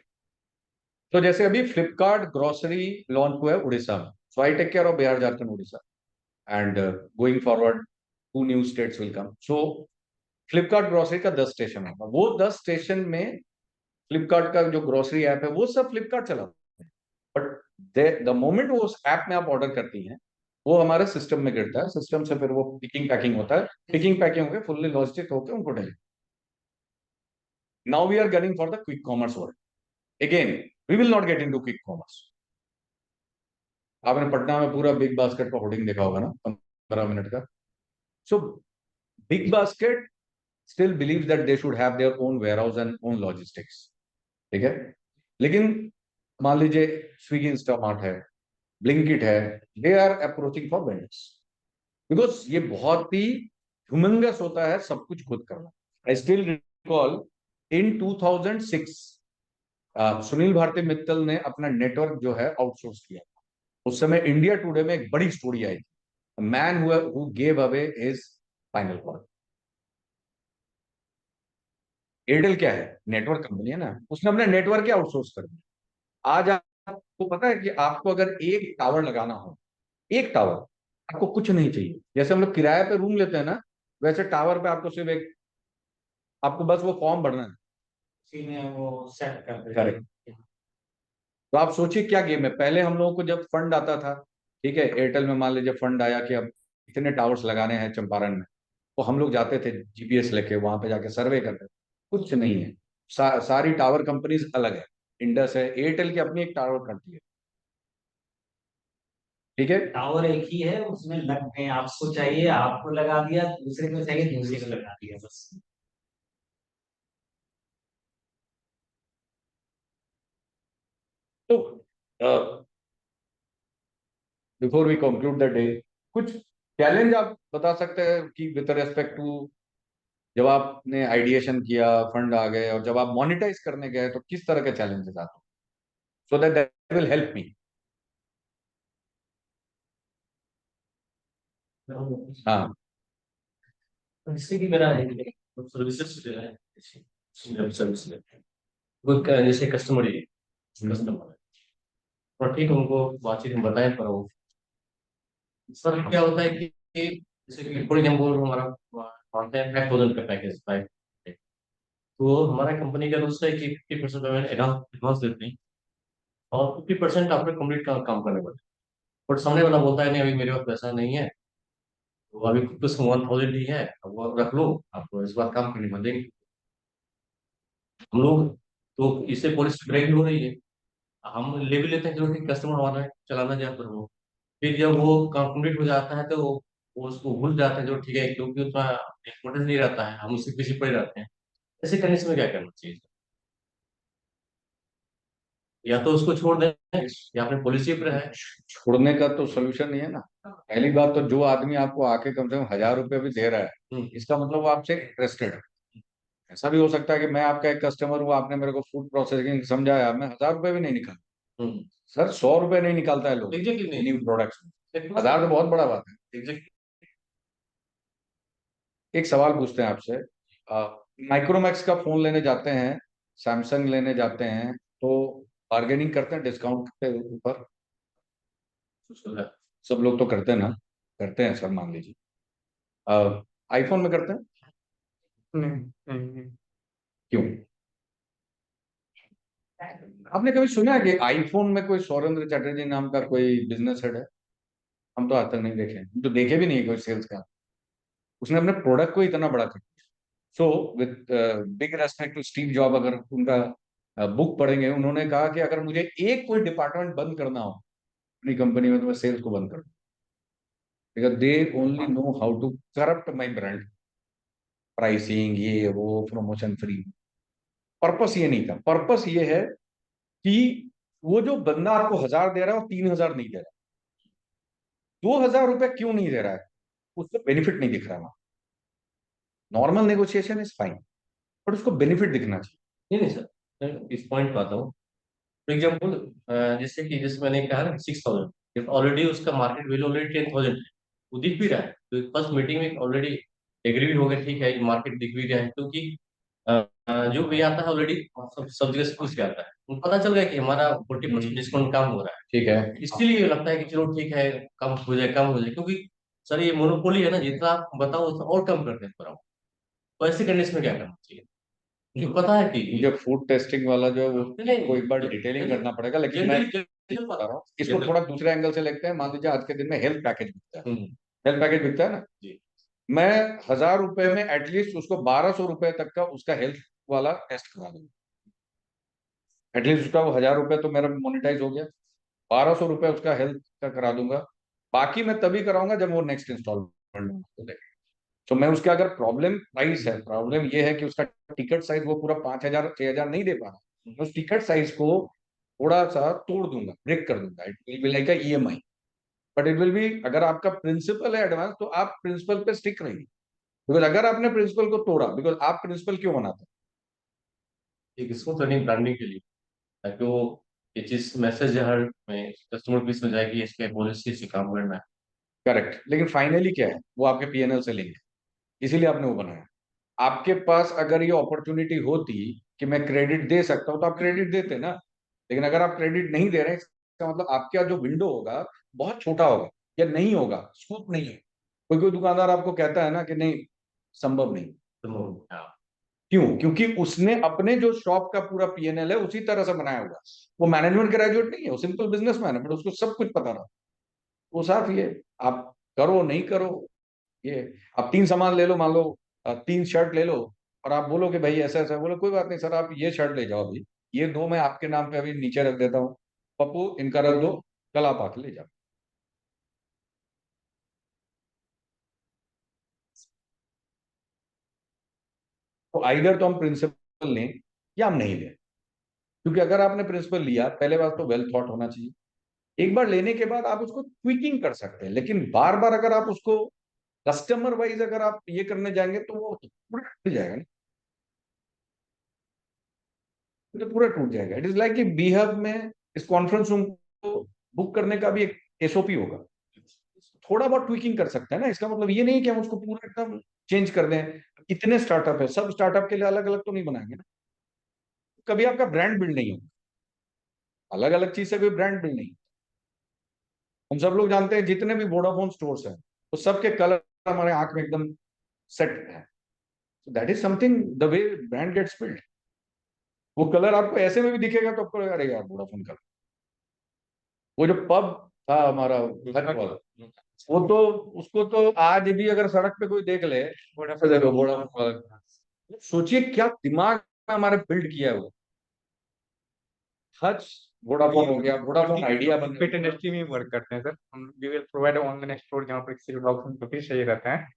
तो जैसे अभी फ्लिपकार्ट ग्रोसरी लॉन्च हुआ है उड़ीसा में, so I take care of Bihar, Jharkhand, Orissa, and going forward 2 new states will come. So Flipkart grocery का 10 स्टेशन होगा, वो 10 स्टेशन में फ्लिपकार्ट का जो ग्रोसरी ऐप है वो सब फ्लिपकार्ट चलाता है, बट द मोमेंट वो उस ऐप में आप ऑर्डर करती हैं, वो हमारे सिस्टम में गिरता है, सिस्टम से फिर वो पिकिंग पैकिंग होता है, पिकिंग पैकिंग होकर फुल्ली लॉजिस्टिक होकर उनको deliver. Now we are getting for the quick commerce world. Again we will not get into quick commerce. आपने पटना में पूरा बिग बास्केट का होर्डिंग देखा होगा ना, 15 मिनट का। So big basket still believes that they should have their own warehouse and own logistics, ठीक है, लेकिन मान लीजिए स्विगी इंस्टामार्ट है, ब्लिंकिट है, they are approaching for vendors, because ये बहुत ही ह्यूमंगस होता है सब कुछ खुद करना। I still recall in 2006 Sunil Bharti Mittal ने अपना नेटवर्क जो है आउटसोर्स किया, उस समय इंडिया टुडे में एक बड़ी स्टोरी आई थी, man who gave away his spinal cord. Airtel क्या है, नेटवर्क कंपनी है ना, उसने अपने नेटवर्क के आउटसोर्स कर दिया। आज आपको पता है कि आपको अगर एक टावर लगाना हो, एक टावर, आपको कुछ नहीं चाहिए। जैसे हम लोग किराए पे रूम लेते हैं ना, वैसे टावर पे आपको सिर्फ एक, आपको बस वो फॉर्म भरना है। उसी में वो सेट कर देते करेक्ट। तो आप सोचिए क्या गेम है। पहले हम लोगों को जब फंड आता था, ठीक है, एयरटेल में मान लीजिए फंड आया कि अब इतने टावर्स लगाने हैं चंपारण में, तो हम लोग जाते थे जीपीएस लेके, वहां पे जाके सर्वे करते थे। कुछ नहीं है। सारी टावर कंपनीज अलग है। इंडस है, एयरटेल की अपनी एक टावर कंपनी है, ठीक है। टावर एक ही है, उसमें लग गए, आपको चाहिए आपको लगा दिया, दूसरे को चाहिए दूसरे को लगा दिया, बस। तो before we conclude the day, कुछ चैलेंज आप बता सकते हैं कि विद रेस्पेक्ट टू, जब आपने आइडिएशन किया, फंड आ गए, और जब आप मोनिटाइज करने गए, तो किस तरह के चैलेंजेस आते हैं, so that that will help me. हाँ। इससे कि मेरा सर्विसेज जो है, सर्विस जैसे कस्टमर ही कस्टमर है, और ठीक है, उनको बातचीत हम बताएं, पर वो सर क्या होता है कि जैसे कि फॉर एग्जाम्पल हमारा मानते हैं 5,000 का पैकेज 5, तो हमारा कंपनी का रूल्स है कि 50% पेमेंट एडवांस देते हैं, और 50% आपको कंप्लीट काम करने पड़ता है। बट सामने वाला बोलता है नहीं, अभी मेरे पास पैसा नहीं है, तो अभी कुछ 1,000 ही है, अब वो रख लो, आपको इस बार काम करने में देंगे हम लोग। तो इससे पॉलिसी ब्रेक हो रही है। हम ले भी लेते हैं, जो कि कस्टमर हमारा चलाना जाए, पर वो फिर जब वो कंप्लीट हो जाता है, तो वो उसको भूल जाते हैं, जो ठीक है, क्योंकि उतना इम्पोर्टेंस नहीं रहता है, हम उससे पीछे पड़े रहते हैं। ऐसे कंडीशन में क्या करना चाहिए? या तो उसको छोड़ दें, या अपने पॉलिसी पर है। छोड़ने का तो सोल्यूशन नहीं है ना। पहली बात तो, जो आदमी आपको आके कम से कम 1,000 रुपये भी दे रहा है, इसका मतलब वो आपसे इंटरेस्टेड है। ऐसा भी हो सकता है कि मैं आपका एक कस्टमर हूँ, आपने मेरे को फूड प्रोसेसिंग समझाया, मैं 1,000 रुपये भी नहीं निकाल। सर 100 रुपये नहीं निकालता है लोग एग्जैक्टली नहीं, न्यू प्रोडक्ट्स में। 1,000 तो बहुत बड़ा बात है। एग्जैक्टली। एक सवाल पूछते हैं आपसे, माइक्रोमैक्स का फोन लेने जाते हैं, सैमसंग लेने जाते हैं, तो बार्गेनिंग करते हैं डिस्काउंट के ऊपर? सब लोग तो करते हैं ना, करते हैं सर, मान लीजिए आईफोन में करते हैं, नहीं नहीं नहीं। क्यों? आपने कभी सुना है कि आईफोन में कोई सौरेंद्र चैटर्जी नाम का कोई बिजनेस हेड है? हम तो आज तक नहीं देखे, हम तो देखे भी नहीं कोई सेल्स का। उसने अपने प्रोडक्ट को इतना बड़ा कर दिया। So with big respect to Steve Job, अगर उनका बुक पढ़ेंगे, उन्होंने कहा कि अगर मुझे एक कोई डिपार्टमेंट बंद करना हो अपनी कंपनी में, तो मैं सेल्स को बंद कर दूं, because they only know how to corrupt my brand, pricing, ये वो, प्रमोशन फ्री। पर्पस ये नहीं था। पर्पस ये है कि वो जो बंदा आपको 1,000 दे रहा है, वो 3,000 नहीं दे रहा, 2,000 रुपये क्यों नहीं दे रहा है, उसको बेनिफिट नहीं दिख रहा है। Normal negotiation is fine, but उसको बेनिफिट दिखना चाहिए। नहीं नहीं सर, मैं इस पॉइंट पे आता हूँ। फॉर एग्जाम्पल, जैसे मैंने कहा ना 6,000, ऑलरेडी उसका मार्केट वैल्यू ऑलरेडी 10,000 है, वो दिख भी रहा है, तो फर्स्ट मीटिंग में ऑलरेडी एग्री भी हो गया, ठीक है, मार्केट दिख भी रहा है, क्योंकि जो भी आता है ऑलरेडी सब जगह से पूछ के आता है, उनको पता चल गया कि हमारा 40% डिस्काउंट कम हो रहा है। ठीक है। इसके लिए लगता है कि चलो ठीक है, कम हो जाए, कम हो जाए, क्योंकि सर ये मोनोपोली है ना, जितना आप बताओ उतना और कम कर देते हैं। तो ऐसे कंडीशन में क्या करना चाहिए? मुझे पता है कि मुझे फूड टेस्टिंग वाला जो है, वो नहीं, को एक बार डिटेलिंग करना पड़ेगा, लेकिन मैं बता रहा हूँ इसको थोड़ा दूसरे एंगल से लेते हैं। मान लीजिए आज के दिन में हेल्थ पैकेज बिकता है, हेल्थ पैकेज बिकता है ना जी। मैं 1,000 रुपए में एटलीस्ट उसको 1,200 रुपए तक का उसका हेल्थ वाला टेस्ट करा दूंगा। एटलीस्ट उसका वो 1,000 रुपए तो मेरा मोनिटाइज हो गया, 1,200 रुपए उसका हेल्थ का करा दूंगा। बाकी मैं तभी कराऊंगा जब वो नेक्स्ट इंस्टॉलमेंट देगा। तो मैं उसका, अगर प्रॉब्लम प्राइस है, प्रॉब्लम ये है कि उसका टिकट साइज वो पूरा 5,000 6,000 नहीं दे पा रहा, मैं उस टिकट साइज को थोड़ा सा तोड़ दूंगा, ब्रेक कर दूंगा। It will be like a EMI, but it will be, अगर आपका प्रिंसिपल है एडवांस, तो आप प्रिंसिपल पे स्टिक रहिए। बिकॉज अगर आपने प्रिंसिपल को तोड़ा, बिकॉज आप प्रिंसिपल क्यों बनाते एक इसको ट्रेनिंग ब्रांडिंग के लिए, ताकि वो ये चीज मैसेज हर में कस्टमर को समझ जाए कि इसके पॉलिसी से काम करना है। करेक्ट, लेकिन फाइनली क्या है, वो आपके पीएनएल से लिंक है, इसीलिए आपने वो बनाया। आपके पास अगर ये अपॉर्चुनिटी होती कि मैं क्रेडिट दे सकता हूं तो आप क्रेडिट देते ना, लेकिन अगर आप क्रेडिट नहीं दे रहे हैं, इसका मतलब आपका जो विंडो होगा बहुत छोटा होगा या नहीं होगा, स्कोप नहीं है। कोई कोई दुकानदार आपको कहता है ना कि नहीं, संभव नहीं। तो हाँ, क्यों? क्योंकि उसने अपने जो शॉप का पूरा पीएनएल है उसी तरह से बनाया हुआ। वो मैनेजमेंट ग्रेजुएट नहीं है, वो सिंपल बिजनेसमैन है, बट उसको सब कुछ पता रहा। वो साफ ये, आप करो नहीं करो, ये आप 3 सामान ले लो, मान लो 3 शर्ट ले लो, और आप बोलो कि भाई ऐसा ऐसा, बोलो कोई बात नहीं सर, आप ये शर्ट ले जाओ, अभी ये 2 मैं आपके नाम पे अभी नीचे रख देता हूँ, पप्पू इनका रख दो, कल आप आके ले जाओ। तो आइदर तो हम प्रिंसिपल लें या हम नहीं लें, क्योंकि अगर आपने प्रिंसिपल लिया, पहले बात तो वेल थॉट होना चाहिए। एक बार लेने के बाद आप उसको ट्विकिंग कर सकते हैं, लेकिन बार बार अगर आप उसको कस्टमर वाइज अगर आप ये करने जाएंगे तो वो पूरा टूट जाएगा ना, तो पूरा टूट जाएगा। इट इज लाइक कि बीहब में इस कॉन्फ्रेंस रूम को बुक करने का भी एक एसओपी होगा, थोड़ा बहुत ट्विकिंग कर सकते हैं ना, इसका मतलब ये नहीं कि हम उसको पूरा एकदम चेंज कर दें। इतने स्टार्टअप है, सब स्टार्टअप के लिए अलग अलग तो नहीं बनाएंगे ना, कभी आपका ब्रांड बिल्ड नहीं होगा, अलग अलग चीज से कोई ब्रांड बिल्ड नहीं। हम सब लोग जानते हैं जितने भी वोडाफोन स्टोर्स हैं, तो सबके कलर हमारे आंख में एकदम सेट है। That is something the way brand gets build. वो कलर आपको ऐसे में भी दिखेगा तो आपको लगेगा अरे यार वोडाफोन कलर। वो जो पब था हमारा हट वाला, वो तो, उसको तो आज भी अगर सड़क पे कोई देख ले, वोडाफोन वाला, सोचिए क्या दिमाग में हमारे बिल्ड किया है वो। हज वोडाफोन हो गया, वोडाफोन आइडिया बन पेट इंडस्ट्री में वर्क करते हैं सर हम। We will provide online store जहाँ पर किसी डॉक्टर उनको भी चाहिए रहता है।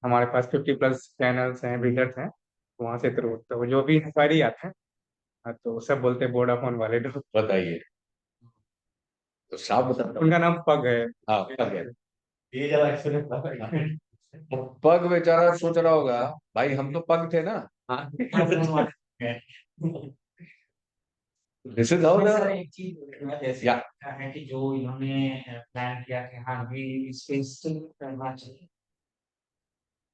हमारे पास 50+ चैनल्स हैं, बिल्डर्स हैं, वहाँ से थ्रू तो जो भी इंक्वायरी आते हैं, हाँ, तो सब बोलते हैं वोडाफोन वाले लोग। बताइए, तो साफ बता। उनका नाम पग है। हाँ पग है। ये ज्यादा एक्सपीरियंस पग बेचारा सोच रहा होगा भाई हम तो पग थे ना। दिस इज हाउ सर एक चीज मैं जैसे या है कि जो इन्होंने प्लान किया कि हाँ भी इसको इंस्टॉल करना चाहिए,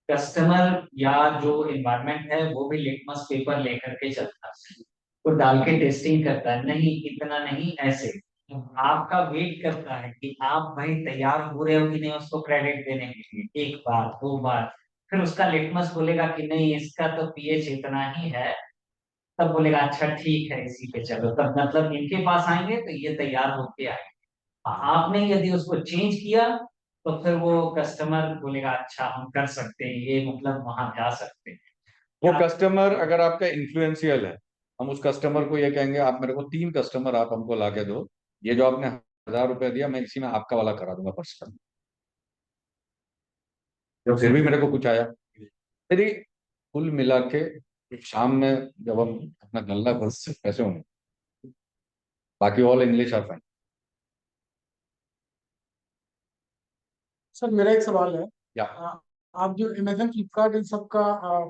कस्टमर या जो एनवायरनमेंट है वो भी लिटमस पेपर लेकर के चलता है, वो डाल के टेस्टिंग करता है, नहीं इतना नहीं ऐसे आपका वेट करता है कि आप भाई तैयार हो रहे हो कि नहीं उसको क्रेडिट देने के लिए, एक बार 2 बार, फिर उसका लिटमस बोलेगा कि नहीं इसका तो पीएच इतना ही है, तब बोलेगा अच्छा ठीक है इसी पे चलो, तब मतलब इनके पास आएंगे तो ये तैयार होके आएंगे। आपने यदि उसको चेंज किया तो फिर वो कस्टमर बोलेगा अच्छा हम कर सकते हैं ये, मतलब वहां जा सकते हैं। वो कस्टमर अगर आपका इन्फ्लुएंशियल है, हम उस कस्टमर को ये कहेंगे आप मेरे को 3 कस्टमर आप हमको ला के दो, ये जो आपने 1000 रुपया दिया मैं इसी में आपका वाला करा दूंगा पर्सनल, तो फिर भी मेरे को कुछ आया। यदि कुल मिला के शाम में जब हम अपना गल्ला बस पैसे होंगे, बाकी all English are fine. Sir मेरा एक सवाल है। या आप जो अमेजन फ्लिपकार्ट इन सबका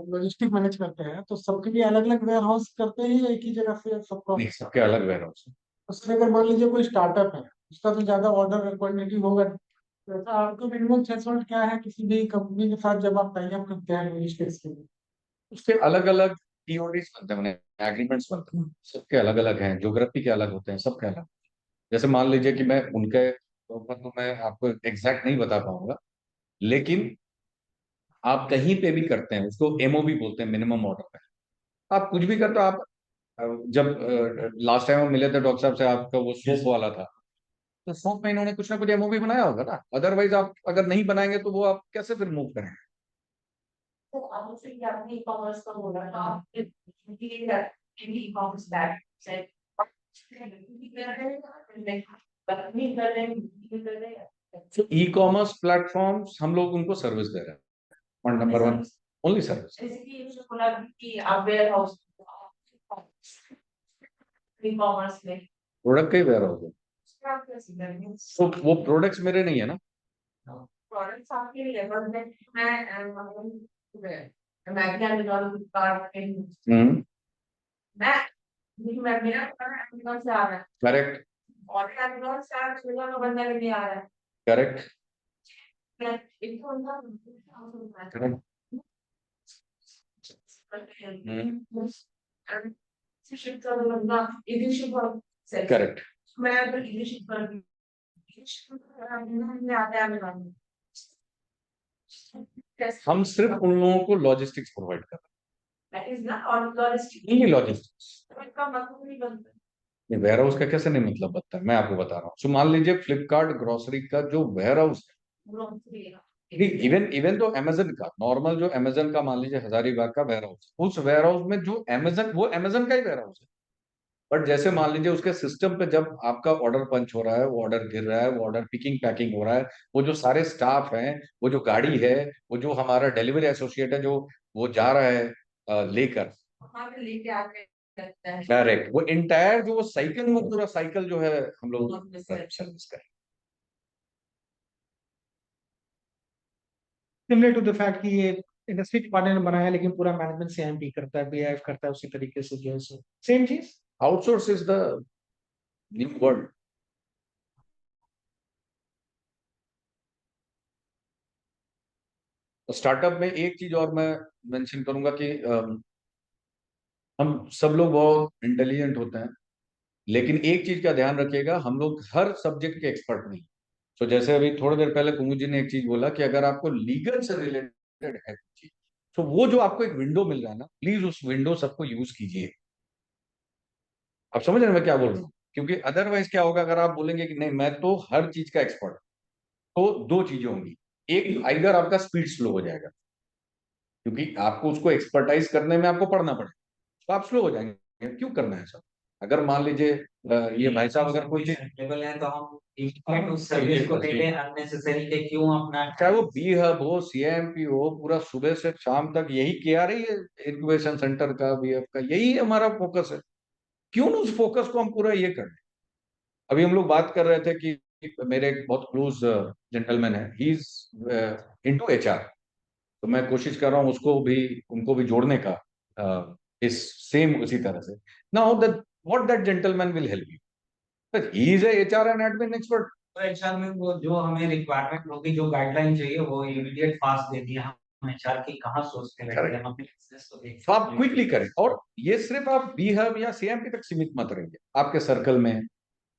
लॉजिस्टिक मैनेज करते हैं तो सबके लिए अलग अलग वेयर हाउस करते हैं या एक ही जगह से सबका? नहीं, सबके अलग वेयर हाउस। तो सर अगर मान लीजिए कोई स्टार्टअप है, उसका तो ज्यादा ऑर्डर क्वांटिटी होगा, तो ऐसा आपका मिनिमम थ्रेशोल्ड क्या है किसी भी कंपनी के साथ जब आप टाई अप करते हैं लॉजिस्टिक्स के लिए? उसके अलग अलग टीओडीज बनते हैं, एग्रीमेंट्स बनते हैं, सबके अलग अलग हैं, ज्योग्राफी के अलग होते हैं, सबके अलग। जैसे मान लीजिए कि मैं उनके ऊपर तो मैं आपको एग्जैक्ट नहीं बता पाऊंगा, लेकिन आप कहीं पे भी करते हैं उसको एमओबी बोलते हैं, मिनिमम ऑर्डर पे। आप कुछ भी करते हो आप, जब लास्ट टाइम हम मिले थे डॉक्टर साहब से, आपका वो सूप वाला था, तो सूप में इन्होंने कुछ ना कुछ एमओबी बनाया होगा ना, अदरवाइज आप अगर नहीं बनाएंगे तो वो आप कैसे फिर मूव करेंगे। तो अब जैसे कि आपने ई कॉमर्स का बोला तो आप ई कॉमर्स बैग से ई कॉमर्स प्लेटफॉर्म्स हम लोग उनको सर्विस दे रहे हैं, पॉइंट नंबर 1, ओनली सर्विस। जैसे कि मुझे बोला कि आप वेयर हाउस ई कॉमर्स में प्रोडक्ट कई वेयर हाउस है, उसका आप कैसे करेंगे? तो वो प्रोडक्ट्स मेरे नहीं है ना। प्रोडक्ट्स आपके लेवल में मैं मैगी एंड फ्लिपकार्ट हम्म मैं नहीं, मैं मेरा अमेज़न से आ रहा है करेक्ट, और अमेज़न से का बंदा लेके आ रहा है। करेक्ट, मैं इनको उनका करेक्ट, शिफ्ट कर बंदा इधर शिफ्ट कर करेक्ट। मैं तो इधर शिफ्ट कर में आता है अमेज़न हम सिर्फ उन लोगों को लॉजिस्टिक्स प्रोवाइड कर दैट इज ना और लॉजिस्टिक रहे हैं, लॉजिस्टिक्स। का मतलब नहीं बनता नहीं, वेयर हाउस का कैसे नहीं मतलब बनता है, मैं आपको बता रहा हूँ। सो मान लीजिए फ्लिपकार्ट ग्रोसरी का जो वेयर हाउस है, इवन इवन तो अमेजन का नॉर्मल, जो अमेजन का मान लीजिए हजारीबाग का वेयर हाउस, उस वेयर हाउस में जो अमेजन, वो अमेजन का ही वेयर हाउस है। बट जैसे मान लीजिए उसके सिस्टम पे जब आपका ऑर्डर पंच हो रहा है, वो ऑर्डर गिर रहा है, वो ऑर्डर पिकिंग पैकिंग हो रहा है, वो जो सारे स्टाफ हैं, वो जो गाड़ी है, वो जो हमारा डिलीवरी एसोसिएट है, जो वो जा रहा है लेकर, वहां पे लेके आके लगता है डायरेक्ट वो इंटायर जो वो साइकिल, वो पूरा साइकिल जो है हम लोग सर्विस करें। सिमिलर टू द फैक्ट कि ये इंडस्ट्री डिपार्टमेंट ने बनाया लेकिन पूरा मैनेजमेंट सीएमपी करता है, बीआईएफ करता है, उसी तरीके से जो है सेम चीज। Outsource is the new world. Startup में एक चीज और मैं मेंशन करूंगा कि हम सब लोग बहुत इंटेलिजेंट होते हैं, लेकिन एक चीज का ध्यान रखिएगा, हम लोग हर सब्जेक्ट के एक्सपर्ट नहीं। तो जैसे अभी थोड़ी देर पहले कुमुद जी ने एक चीज बोला कि अगर आपको लीगल से रिलेटेड है चीज, तो वो जो आपको एक विंडो मिल रहा है ना, प्लीज उस विंडो सबको यूज कीजिए। आप समझ रहे हैं मैं क्या बोल रहा हूँ? क्योंकि अदरवाइज क्या होगा, अगर आप बोलेंगे कि नहीं मैं तो हर चीज का एक्सपर्ट, तो दो चीजें होंगी। एक, आइदर आपका स्पीड स्लो हो जाएगा, क्योंकि आपको उसको एक्सपर्टाइज करने में आपको पढ़ना पड़ेगा, तो आप स्लो हो जाएंगे। क्यों करना है सब? अगर मान लीजिए ये भाई साहब अगर कोई चीज, अवेलेबल है तो हम इंस्टेंट उस सर्विस को दे दें, अननेसेसरी के क्यों अपना चाहे वो बी हब हो, सीएमपी हो, पूरा सुबह से शाम तक यही किया रही है, इंक्यूबेशन सेंटर का, बीएफ का, यही हमारा फोकस है। क्यों ना उस फोकस को हम पूरा ये करें। अभी हम लोग बात कर रहे थे कि मेरे एक बहुत क्लोज जेंटलमैन है, ही इज इनटू एचआर, तो मैं कोशिश कर रहा हूँ उसको भी, उनको भी जोड़ने का इस सेम उसी तरह से। Now that what that gentleman will help you, he is HR and admin expert. तो एचआर में वो जो हमें रिक्वायरमेंट होगी, जो गाइडलाइन चाहिए, वो इमीडिएट फास्ट देती है। हम एचआर की कहाँ सोचते रहते हैं, हम अपने बिजनेस को देखते तो आप क्विकली करें, और ये सिर्फ आप बी हब या सीएमपी तक सीमित मत रहिए। आपके सर्कल में,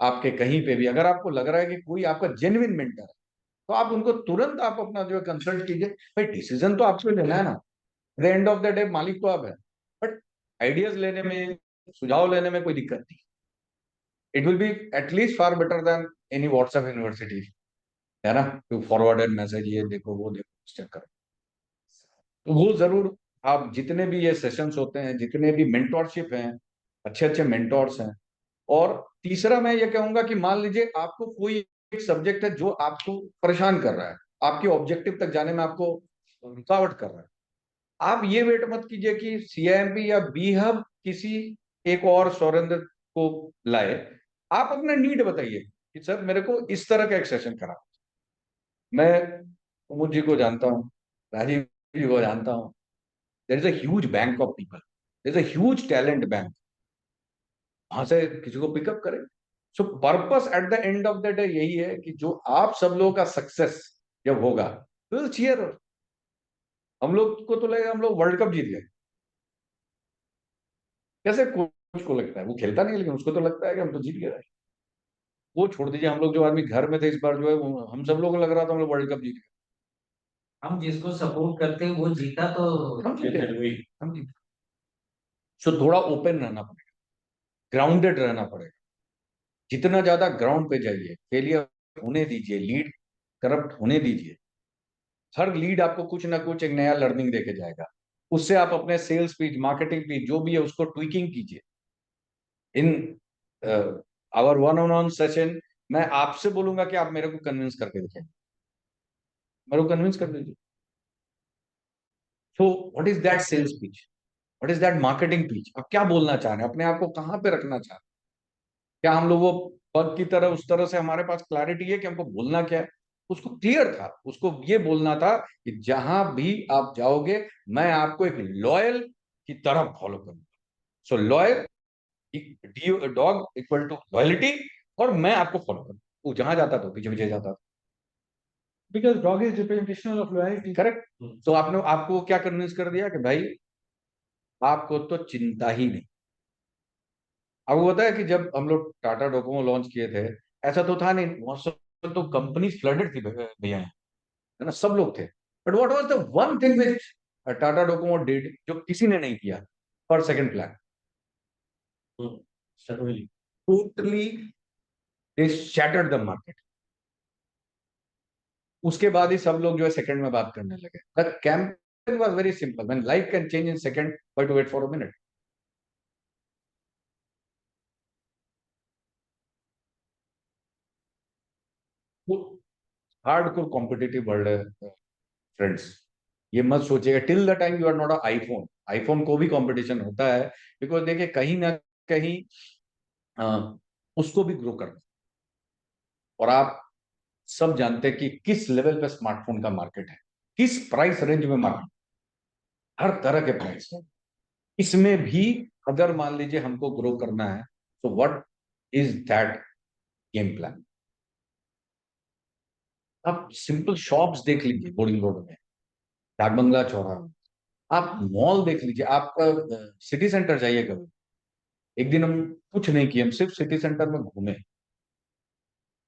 आपके कहीं पे भी अगर आपको लग रहा है कि कोई आपका जेन्युइन मेंटर है, तो आप उनको तुरंत आप अपना जो है कंसल्ट कीजिए। भाई डिसीजन तो आपको लेना है ना, the end of the day मालिक तो आप है, बट आइडियाज लेने में, सुझाव लेने में कोई दिक्कत नहीं। It will be at least far better than any WhatsApp university, है ना, टू फॉरवर्डेड मैसेज, ये देखो वो देखो, चेक करो। तो वो जरूर, आप जितने भी ये सेशंस होते हैं, जितने भी मेंटोरशिप हैं, अच्छे अच्छे मेंटोर्स हैं। और तीसरा मैं ये कहूंगा कि मान लीजिए आपको कोई एक सब्जेक्ट है जो आपको परेशान कर रहा है, आपके ऑब्जेक्टिव तक जाने में आपको रुकावट कर रहा है, आप ये वेट मत कीजिए कि सीआईएमपी या बी हब किसी एक और सौरेंद्र को लाए। आप अपना नीड बताइए कि सर मेरे को इस तरह का एक सेशन करा। मैं कुमुद जी को जानता हूँ, राजीव जी को जानता हूँ, there is a huge bank of people, there is a huge talent bank, वहां से किसी को पिकअप करें। So purpose at the end of the day यही है कि जो आप सब लोगों का सक्सेस जब होगा, विल चीयर। हम लोग को तो लगेगा हम लोग वर्ल्ड कप जीत गए। कैसे कोच को लगता है, वो खेलता नहीं, लेकिन उसको तो लगता है कि हम तो जीत गए। वो छोड़ दीजिए, हम लोग जो आदमी घर में थे इस बार जो है हम सब लोगों को लग रहा था हम लोग वर्ल्ड कप जीत गए। हम जिसको सपोर्ट करते हैं वो जीता तो हम जीते। सो थोड़ा ओपन रहना पड़ेगा, ग्राउंडेड रहना पड़ेगा। जितना ज्यादा ग्राउंड पे जाइए, फेलियर होने दीजिए, लीड करप्ट होने दीजिए। हर लीड आपको कुछ ना कुछ एक नया लर्निंग देके जाएगा। उससे आप अपने सेल्स पीच, मार्केटिंग पीच जो भी है उसको ट्विकिंग कीजिए। In hour one on one session मैं आपसे बोलूंगा कि आप मेरे को कन्विंस करके दिखाएं, मेरे को कन्विंस कर दीजिए। So what is that sales pitch, what is that marketing pitch, आप क्या बोलना चाह रहे हैं, अपने आप को कहां पे रखना चाह रहे हैं? क्या हम लोग वो पग की तरह उस तरह से हमारे पास क्लैरिटी है कि हमको बोलना क्या है? उसको क्लियर था, उसको ये बोलना था कि जहां भी आप जाओगे मैं आपको एक लॉयल की तरह फॉलो करूंगा। So loyal dog equal to loyalty, और मैं आपको फॉलो करूँ। वो जहां जाता था पीछे पीछे जाता था। Because dog is representation of loyalty. Correct. तो आपने आपको क्या कन्विंस कर दिया कि भाई आपको तो चिंता ही नहीं। अब वो होता है कि जब हम लोग टाटा डोकोमो लॉन्च किए थे, ऐसा तो था नहीं, वहां तो कंपनी फ्लडेड थी भैया, है ना, सब लोग थे। But what was the one thing which Tata Docomo did जो किसी ने नहीं किया? पर second plan, Certainly. Totally they shattered the market. उसके बाद ही सब लोग जो है सेकंड में बात करने लगे। The campaign was very simple, when life can change in second, why to wait for a minute. Hardcore competitive world है फ्रेंड्स। ये मत सोचिएगा till the time you are not a iPhone. IPhone को भी कंपटीशन होता है, because देखिए कहीं ना कहीं उसको भी ग्रो करना। और आप सब जानते हैं कि किस लेवल पे स्मार्टफोन का मार्केट है, किस प्राइस रेंज में मार्केट, हर तरह के प्राइस है। इसमें भी अगर मान लीजिए हमको ग्रो करना है, तो what is that game plan? आप सिंपल शॉप्स देख लीजिए बोर्डिंग रोड में, डाकबंगला चौराहा, आप मॉल देख लीजिए, आप सिटी सेंटर जाइए कभी। एक दिन हम कुछ नहीं किए, हम सिर्फ सिटी सेंटर में घूमे।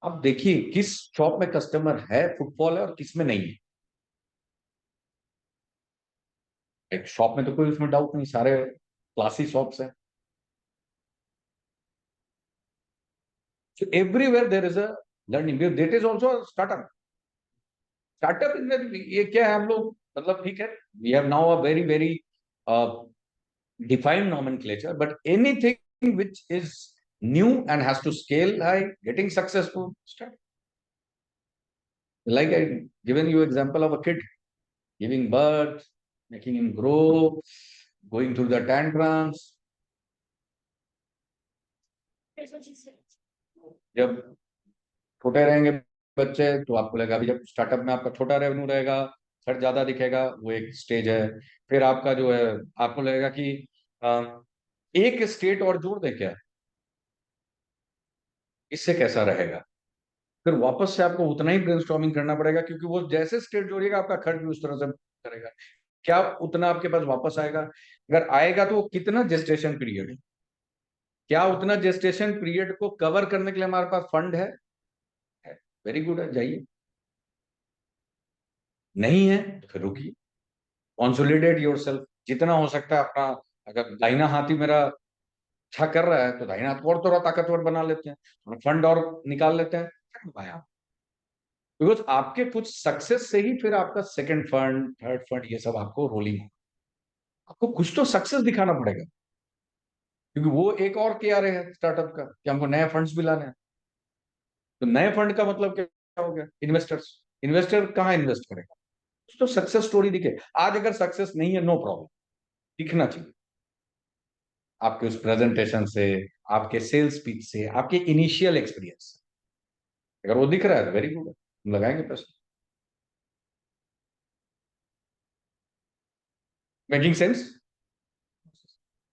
आप देखिए किस शॉप में कस्टमर है, फुटफॉल है, और किस में नहीं है। एक शॉप में तो कोई उसमें डाउट नहीं, सारे क्लासी शॉप्स हैं। So everywhere there is a learning, that is also a startup. Startup is ये क्या है, हम लोग मतलब ठीक है, we have now a very very defined nomenclature, but anything which is new and has to scale high, getting successful, start. Like I given you example of a kid giving birth, making him grow, going through the tantrums. जब छोटे रहेंगे बच्चे तो आपको लगेगा, अभी जब startup में आपका छोटा रेवेन्यू रहेगा, खर्च ज्यादा दिखेगा, वो एक स्टेज है। फिर आपका जो है आपको लगेगा कि एक स्टेट और जोड़ दे क्या, इससे कैसा रहेगा। फिर वापस से आपको उतना ही ब्रेनस्टॉर्मिंग करना पड़ेगा, क्योंकि वो जैसे स्टेट जोड़िएगा आपका खर्च भी उस तरह से करेगा। क्या उतना आपके पास वापस आएगा? अगर आएगा तो कितना जेस्टेशन पीरियड है, क्या उतना जेस्टेशन पीरियड को कवर करने के लिए हमारे पास फंड है? वेरी गुड है, जाइए। नहीं है तो फिर रुकिए, कॉन्सोलिडेट योरसेल्फ जितना हो सकता है अपना। अगर दाहिना हाथ ही मेरा अच्छा कर रहा है तो दाहिना हाथ को और थोड़ा ताकतवर बना लेते हैं, थोड़ा फंड और निकाल लेते हैं, बिकॉज आपके कुछ सक्सेस से ही फिर आपका सेकंड फंड, थर्ड फंड, ये सब आपको रोलिंग हो। आपको कुछ तो सक्सेस दिखाना पड़ेगा, क्योंकि वो एक और के आ रहे हैं स्टार्टअप का कि हमको नए फंड्स भी लाने हैं। तो नए फंड का मतलब क्या हो गया? इन्वेस्टर्स। इन्वेस्टर कहाँ इन्वेस्ट करेगा? कुछ तो सक्सेस स्टोरी दिखे। आज अगर सक्सेस नहीं है, नो प्रॉब्लम, दिखना चाहिए आपके उस प्रेजेंटेशन से, आपके सेल्स पिच से, आपके इनिशियल एक्सपीरियंस से। अगर वो दिख रहा है तो वेरी गुड है, हम लगाएंगे पैसे। Making sense?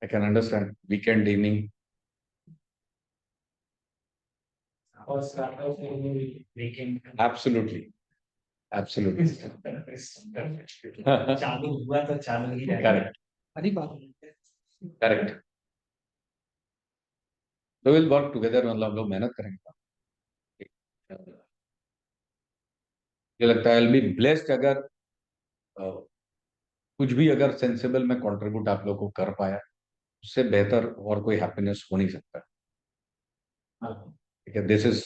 I can understand weekend evening. और स्टार्टअप वीकेंड एब्सोल्युटली, एब्सोल्युटली। चालू हुआ तो चालू ही रहेगा। करेक्ट, अरे बात करेक्ट। तो विल वर्क टुगेदर, मतलब हम लोग मेहनत करेंगे। ये लगता है आई विल बी ब्लेस्ड अगर कुछ भी अगर सेंसिबल में कंट्रीब्यूट आप लोग को कर पाया, उससे बेहतर और कोई हैप्पीनेस हो नहीं सकता। ठीक है, this is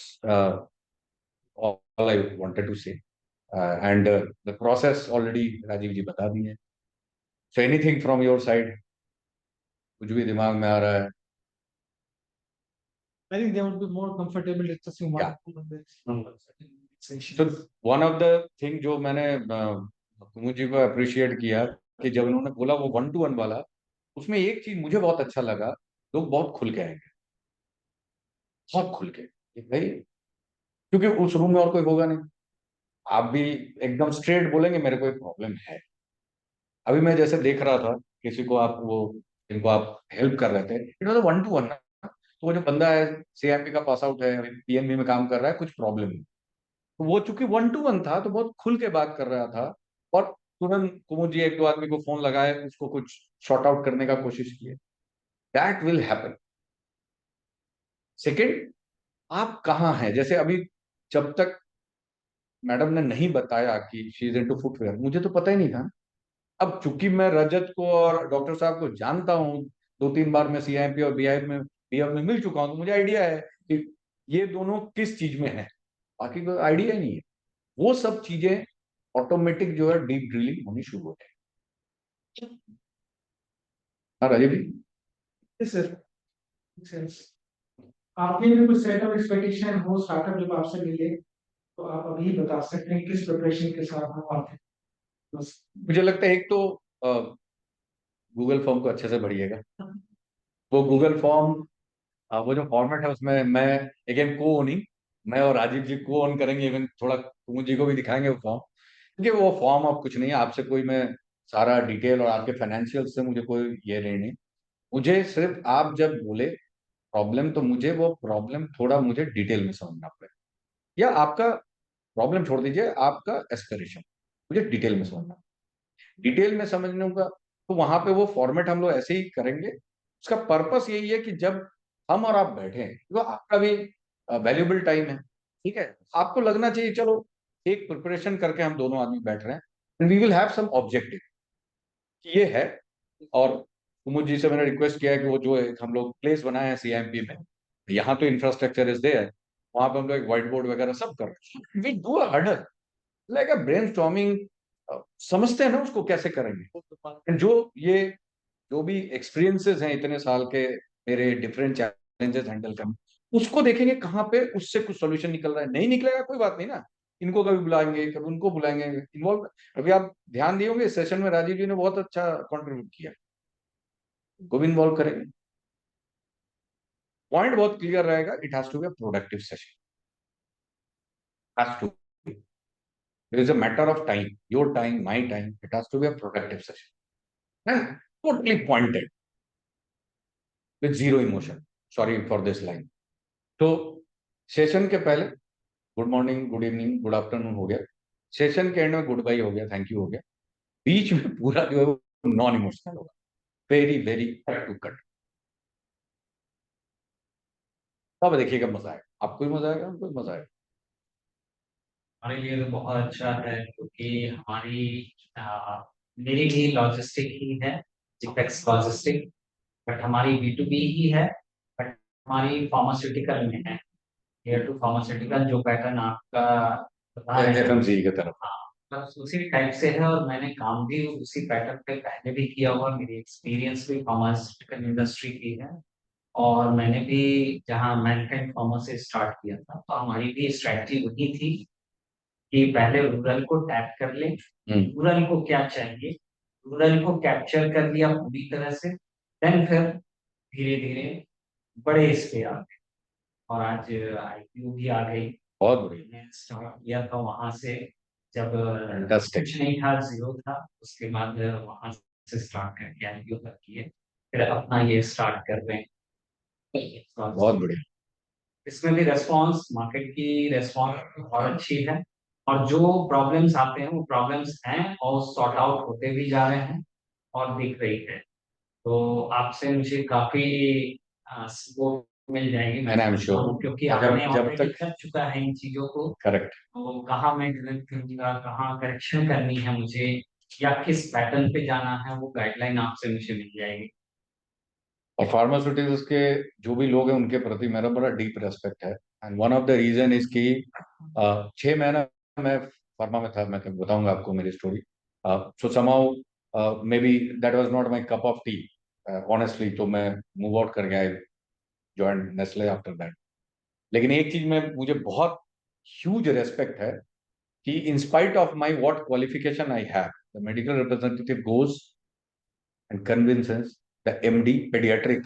all I wanted to say, and the process already Rajeev ji बता दिए। So anything from your side, कुछ भी दिमाग में आ रहा है? I think they would be more comfortable discussing Yeah. one. तो वन ऑफ द थिंग जो मैंने कुमुद जी को अप्रिशिएट किया कि जब उन्होंने बोला वो 1-to-1 वाला, उसमें एक चीज मुझे बहुत अच्छा लगा, लोग बहुत खुल के आएंगे, बहुत खुल के कि भाई, क्योंकि उस रूम में और कोई होगा नहीं। आप भी एकदम स्ट्रेट बोलेंगे मेरे को एक प्रॉब्लम है। अभी मैं जैसे देख रहा था किसी को, आप वो जिनको आप हेल्प कर रहे थे, इट वाज 1-to-1, तो वो जो बंदा है सीआईपी का पास आउट है, पीएनबी में काम कर रहा है, कुछ प्रॉब्लम है, तो वो चूंकि 1-to-1 था तो बहुत खुल के बात कर रहा था, और तुरंत कुमुद जी 1-2 आदमी को फोन लगाए, उसको कुछ शॉर्ट आउट करने का कोशिश किए। That will happen. सेकेंड, आप कहाँ हैं? जैसे अभी जब तक मैडम ने नहीं बताया कि शी इज इनटू फुटवेयर, मुझे तो पता ही नहीं था। अब चूंकि मैं रजत को और डॉक्टर साहब को जानता हूँ, 2-3 बार मैं सीआईपी और बीआईएफ में मिल चुका हूँ, तो मुझे आइडिया है कि ये दोनों किस चीज में है, बाकी कोई आइडिया ही नहीं है। वो सब चीजें ऑटोमेटिक जो है डीप ड्रिलिंग होनी शुरू हो जाए। हाँ राजीव जी। Yes, sir. Makes sense. आपके भी कुछ सेट ऑफ एक्सपेक्टेशन हो स्टार्टअप जब आपसे मिले, तो आप अभी बता सकते हैं किस प्रिपरेशन के साथ आप आते हैं? बस मुझे लगता है एक तो गूगल फॉर्म को अच्छे से भरिएगा। वो गूगल फॉर्म, वो जो फॉर्मेट है उसमें मैं अगेन को ओनिंग, मैं और राजीव जी को ओन करेंगे, इवन थोड़ा कुमुद जी को भी दिखाएंगे वो फॉर्म, क्योंकि वो फॉर्म अब कुछ नहीं है, आपसे कोई मैं सारा डिटेल और आपके फाइनेंशियल से मुझे कोई ये नहीं। मुझे सिर्फ आप जब बोले प्रॉब्लम, तो मुझे वो प्रॉब्लम थोड़ा मुझे डिटेल में समझना पड़ेगा, या आपका प्रॉब्लम छोड़ दीजिए, आपका एस्पिरेशन मुझे डिटेल में समझना। डिटेल में समझने का तो वहां पे वो फॉर्मेट हम लोग ऐसे ही करेंगे। उसका पर्पस यही है कि जब हम और आप बैठे, तो आपका भी वैल्यूबल टाइम है, ठीक है, आपको लगना चाहिए चलो एक प्रिपरेशन करके हम दोनों आदमी बैठ रहे हैं, we will have some objective, ये है। और कुमुद जी से मैंने रिक्वेस्ट किया है कि वो जो एक हम लोग प्लेस बनाए हैं सीएमपी में, यहाँ तो इंफ्रास्ट्रक्चर इज देयर, वहां पे हम लोग एक व्हाइट बोर्ड वगैरह सब कर रहे हैं, we do a hurdle like a brainstorming, समझते हैं ना उसको कैसे करेंगे। जो भी एक्सपीरियंसेस हैं इतने साल के मेरे, डिफरेंट चैलेंजेस हैंडल करने, उसको देखेंगे कहाँ पे उससे कुछ सॉल्यूशन निकल रहा है। नहीं निकलेगा कोई बात नहीं ना, इनको कभी बुलाएंगे, कभी उनको बुलाएंगे, इन्वॉल्व। अभी आप ध्यान दिए होंगे इस सेशन में राजीव जी ने बहुत अच्छा कंट्रीब्यूट किया, को भी इन्वॉल्व करेंगे। पॉइंट बहुत क्लियर रहेगा, it has to be a productive session, has to be, it is a matter of time, your time, my time, it has to be a productive session and totally pointed with zero emotion, sorry for this line. तो session के पहले good morning, good evening, good afternoon हो गया, session के and में good bye हो गया, thank you हो गया, बीच में पूरा जो है वो नॉन इमोशनल होगा, very very cut to cut. तब देखिएगा मजा आएगा, आपको भी मजा आएगा, हमको भी मजा आएगा। हमारे लिए तो बहुत अच्छा है, क्योंकि मेरी भी लॉजिस्टिक ही है, जिपेक्स लॉजिस्टिक, बट हमारी B2B ही है, बट हमारी फार्मास्यूटिकल में है, एयर टू फार्मास्यूटिकल, जो पैटर्न आपका बता रहे हैं, एफएमसी की तरफ। हाँ, बस उसी टाइप से है। और मैंने काम भी उसी पैटर्न पे पहले भी किया हुआ, मेरी एक्सपीरियंस भी फार्मास्यूटिकल इंडस्ट्री की है। और मैंने भी जहाँ मैनकाइंड फार्मा से स्टार्ट किया था, तो हमारी भी स्ट्रैटेजी वही थी कि पहले रूरल को टैप कर ले, रूरल को क्या चाहिए, रूरल को कैप्चर कर लिया पूरी तरह से, देन फिर धीरे धीरे बड़े इस पे आ गए। और आज IPO भी आ गई, बहुत बढ़िया, मैंने स्टार्ट किया था वहां से, जब Fantastic. कुछ नहीं था, जीरो था, उसके बाद वहां से स्टार्ट करके IPO तक किए, फिर अपना ये स्टार्ट कर रहे हैं। बहुत बढ़िया। इसमें भी रेस्पॉन्स, मार्केट की रेस्पॉन्स बहुत अच्छी है, और जो प्रॉब्लम्स आते हैं वो प्रॉब्लम्स हैं और सॉर्ट आउट होते भी जा रहे हैं और दिख रही है। तो आपसे मुझे काफी सपोर्ट मिल जाएगी, मैं And I'm समझता sure. हूँ, क्योंकि जब- आपने जब ऑलरेडी तक- कर चुका है इन चीजों को। करेक्ट। तो कहाँ मैं डिलीट करूंगा, कहाँ करेक्शन करनी है मुझे, या किस पैटर्न पे जाना है, वो गाइडलाइन आपसे मुझे मिल जाएगी। और फार्मास्यूटिकल्स के जो भी लोग हैं उनके प्रति मेरा बड़ा डीप रेस्पेक्ट है, and one of the reason is कि 6 महीना मैं फार्मा में था, मैं तो बताऊंगा आपको मेरी story. So somehow may be that was not my cup of T honestly, तो मैं मूव आउट कर गया, जॉइन नेस्ले आफ्टर दैट। लेकिन एक चीज में मुझे बहुत ह्यूज रेस्पेक्ट है कि in spite of my what qualification I have, the medical representative goes and convinces the MD paediatric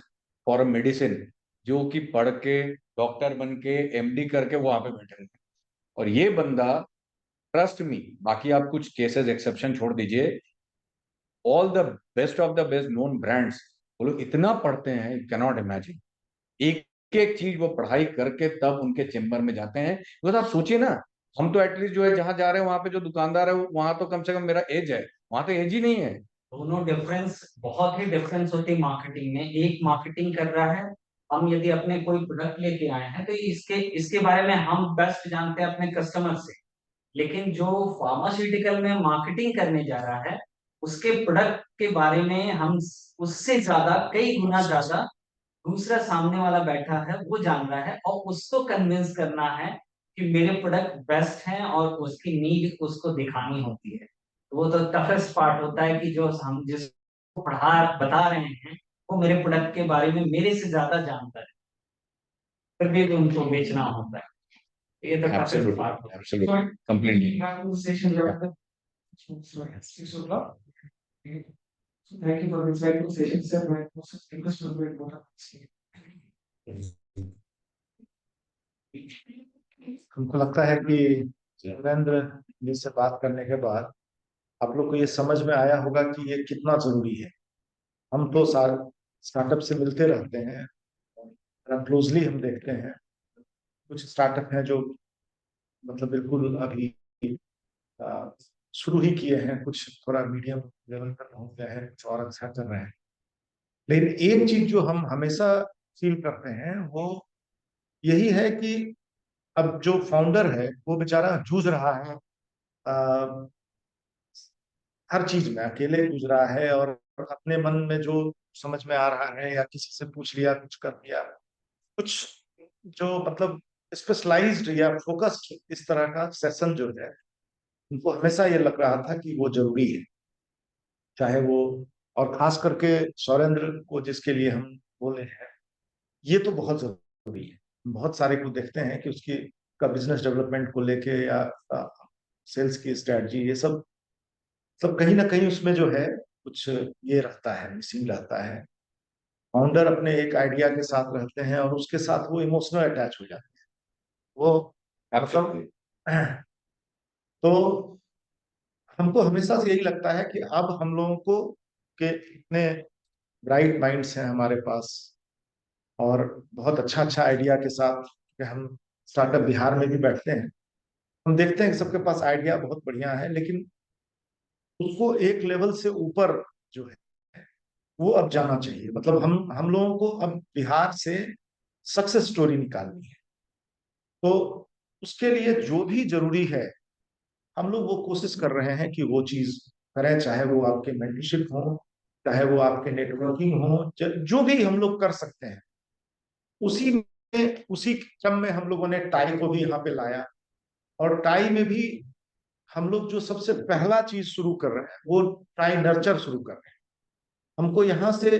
for medicine, जो कि पढ़ के डॉक्टर बन के MD करके वो वहां पे बैठे हैं। और ये बंदा, ट्रस्ट मी, बाकी आप कुछ केसेस एक्सेप्शन छोड़ दीजिए, all the best of the best known brands वो लोग इतना पढ़ते हैं, यू कैनॉट इमेजिन। एक एक चीज वो पढ़ाई करके तब उनके चेम्बर में जाते हैं। बिकॉज आप सोचिए ना, हम तो एटलीस्ट जो है जहां जा रहे हैं वहां पे जो दुकानदार है वहां तो कम से कम मेरा एज है, वहां तो एज ही नहीं है। दोनों डिफरेंस, बहुत ही डिफरेंस होती है मार्केटिंग में। एक मार्केटिंग कर रहा है, हम यदि अपने कोई प्रोडक्ट लेके आए हैं तो इसके इसके बारे में हम बेस्ट जानते हैं अपने कस्टमर से। लेकिन जो फार्मास्यूटिकल में मार्केटिंग करने जा रहा है, उसके प्रोडक्ट के बारे में हम उससे ज्यादा, कई गुना ज्यादा दूसरा सामने वाला बैठा है वो जान रहा है, और उसको कन्विंस करना है कि मेरे प्रोडक्ट बेस्ट हैं और उसकी नीड उसको दिखानी होती है। वो तो टफेस्ट पार्ट होता है कि जो हम जिसको पढ़ा बता रहे हैं वो मेरे प्रोडक्ट के बारे में मेरे से ज्यादा जानता है, फिर भी उनको बेचना होता है। ये तो टफेस्ट एब्सोल्युटली, पार्ट होता है। Absolutely, completely. Session level. So, 6 o'clock. Okay. So thank you for the insightful session, sir. My most request will be what हमको लगता है कि सुरेंद्र जी से बात करने के बाद आप लोग को ये समझ में आया होगा कि ये कितना जरूरी है। हम तो स्टार्टअप से मिलते रहते हैं, क्लोजली हम देखते हैं। कुछ स्टार्टअप हैं जो मतलब बिल्कुल अभी आ, शुरू ही किए हैं, कुछ थोड़ा मीडियम लेवल पर पहुंच गए हैं, कुछ और अच्छा कर रहे हैं। लेकिन एक चीज जो हम हमेशा फील करते हैं वो यही है कि अब जो फाउंडर है वो बेचारा जूझ रहा है, आ, हर चीज में अकेले जूझ रहा है, और अपने मन में जो समझ में आ रहा है या किसी से पूछ लिया, कुछ कर लिया, कुछ जो मतलब स्पेशलाइज्ड या फोकस्ड इस तरह का सेशन जो है, उनको हमेशा ये लग रहा था कि वो जरूरी है। चाहे वो, और खास करके सौरेंद्र को जिसके लिए हम बोले हैं, ये तो बहुत जरूरी है। बहुत सारे को देखते हैं कि उसकी का बिजनेस डेवलपमेंट को लेके या सेल्स की स्ट्रेटजी, ये सब सब कहीं ना कहीं उसमें जो है कुछ ये रहता है, मिसिंग रहता है। फाउंडर अपने एक आइडिया के साथ रहते हैं और उसके साथ वो इमोशनल अटैच हो जाते हैं। वो मतलब तो हमको हमेशा से यही लगता है कि अब हम लोगों को के इतने ब्राइट माइंड्स हैं हमारे पास, और बहुत अच्छा अच्छा आइडिया के साथ कि हम स्टार्टअप बिहार में भी बैठते हैं, हम देखते हैं कि सबके पास आइडिया बहुत बढ़िया है, लेकिन उसको एक लेवल से ऊपर जो है वो अब जाना चाहिए। मतलब हम लोगों को अब बिहार से सक्सेस स्टोरी निकालनी है। तो उसके लिए जो भी जरूरी है हम लोग वो कोशिश कर रहे हैं कि वो चीज करें, चाहे वो आपके मेंटरशिप हो, चाहे वो आपके नेटवर्किंग हो, जो भी हम लोग कर सकते हैं। उसी क्रम में हम लोगों ने टाई को भी यहाँ पे लाया, और टाई में भी हम लोग जो सबसे पहला चीज शुरू कर रहे हैं वो टाई नर्चर शुरू कर रहे हैं। हमको यहाँ से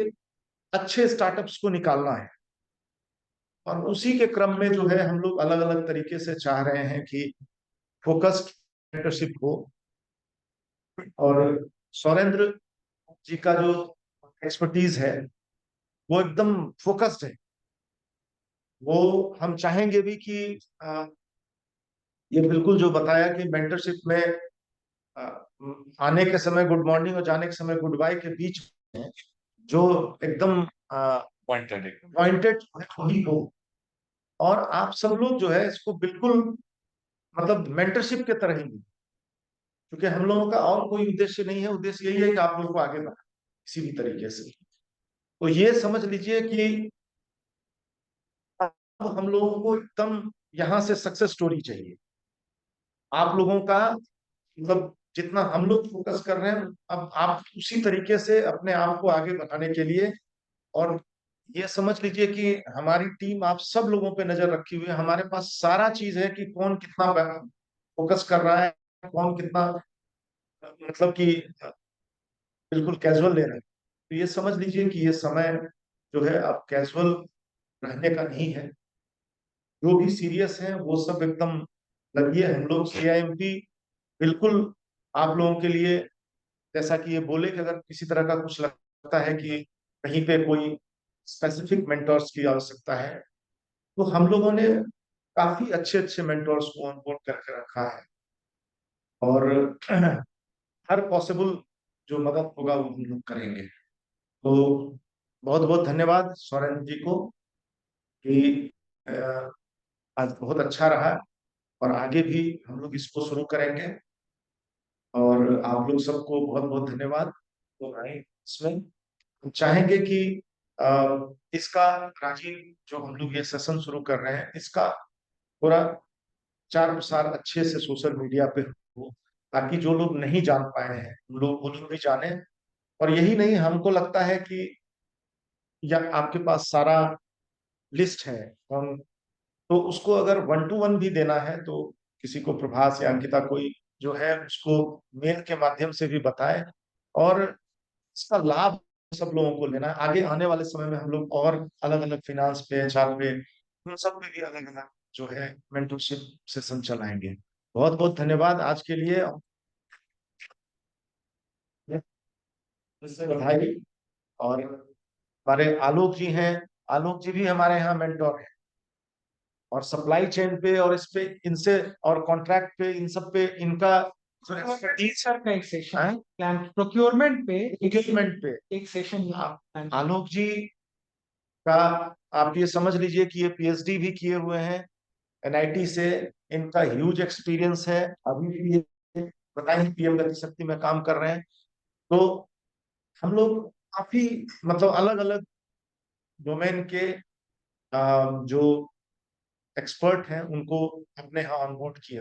अच्छे स्टार्टअप्स को निकालना है, और उसी के क्रम में जो है हम लोग अलग अलग तरीके से चाह रहे हैं कि फोकस्ड मेंटरशिप हो। और सौरेंद्र जी का जो एक्सपर्टीज है वो एकदम फोकस्ड है। वो हम चाहेंगे भी कि ये बिल्कुल जो बताया कि मेंटरशिप में आ, आने के समय गुड मॉर्निंग और जाने के समय गुड बाय के बीच में जो एकदम पॉइंटेड वही हो। और आप सब लोग जो है इसको बिल्कुल मतलब मेंटरशिप के तरह ही, क्योंकि हम लोगों का और कोई उद्देश्य नहीं है। उद्देश्य यही है कि आप लोगों को आगे बढ़ाना किसी भी तरीके से। तो ये समझ लीजिए कि अब हम लोगों को एकदम यहाँ से सक्सेस स्टोरी चाहिए। आप लोगों का मतलब जितना हम लोग फोकस कर रहे हैं, अब आप उसी तरीके से अपने आप को आगे बढ़ाने के लिए, और ये समझ लीजिए कि हमारी टीम आप सब लोगों पे नजर रखी हुई है। हमारे पास सारा चीज है कि कौन कितना फोकस कर रहा है, कौन कितना मतलब कि बिल्कुल कैजुअल ले रहा है। तो ये समझ लीजिए कि ये समय जो है अब कैजुअल रहने का नहीं है। जो भी सीरियस है वो सब एकदम लगिए। हम लोग CIMT बिल्कुल आप लोगों के लिए, जैसा कि ये बोले कि अगर किसी तरह का कुछ लगता है कि कहीं पे कोई स्पेसिफिक मेंटर्स की आवश्यकता है, तो हम लोगों ने काफी अच्छे अच्छे मेंटर्स को ऑनबोर्ड करके रखा है, और हर पॉसिबल जो मदद होगा वो हम लोग करेंगे। तो बहुत बहुत धन्यवाद सौरेंद्र जी को। कि आज बहुत अच्छा रहा और आगे भी हम लोग इसको शुरू करेंगे। और आप लोग सबको बहुत बहुत धन्यवाद। तो भाई इसमें हम चाहेंगे कि इसका राजीव, जो हम लोग ये सेशन शुरू कर रहे हैं, इसका पूरा प्रचार प्रसार अच्छे से सोशल मीडिया पे हो, ताकि जो लोग नहीं जान पाए हैं वो लोग भी जाने। और यही नहीं, हमको लगता है कि या आपके पास सारा लिस्ट है, हम तो उसको अगर 1 to 1 भी देना है तो किसी को, प्रभास या अंकिता, कोई जो है उसको मेल के माध्यम से भी बताएं। और इसका लाभ सब लोगों को लेना है। आगे आने वाले समय में हम लोग और अलग अलग फिनांस पे, एचआर पे, उन सब पे भी अलग अलग जो है मेंटरशिप सेशन चलाएंगे। बहुत बहुत धन्यवाद आज के लिए। इससे बधाई। और हमारे आलोक जी हैं, आलोक जी भी हमारे यहाँ मेंटोर हैं, और सप्लाई चेन पे और इस पे इनसे, और कॉन्ट्रैक्ट पे, इन सब पे इनका जो एक्सपर्टीज सर का एक है सेशन प्लान, प्रोक्योरमेंट पे एंगेजमेंट पे, एक सेशन आलोक जी का आप ये समझ लीजिए कि ये पीएचडी भी किए हुए हैं एनआईटी से। इनका ह्यूज एक्सपीरियंस है। अभी भी ये बताएं पीएम गति शक्ति में काम कर रहे हैं। तो हम लोग काफी मतलब अलग अलग डोमेन के जो एक्सपर्ट हैं उनको अपने यहाँ ऑनबोर्ड किए।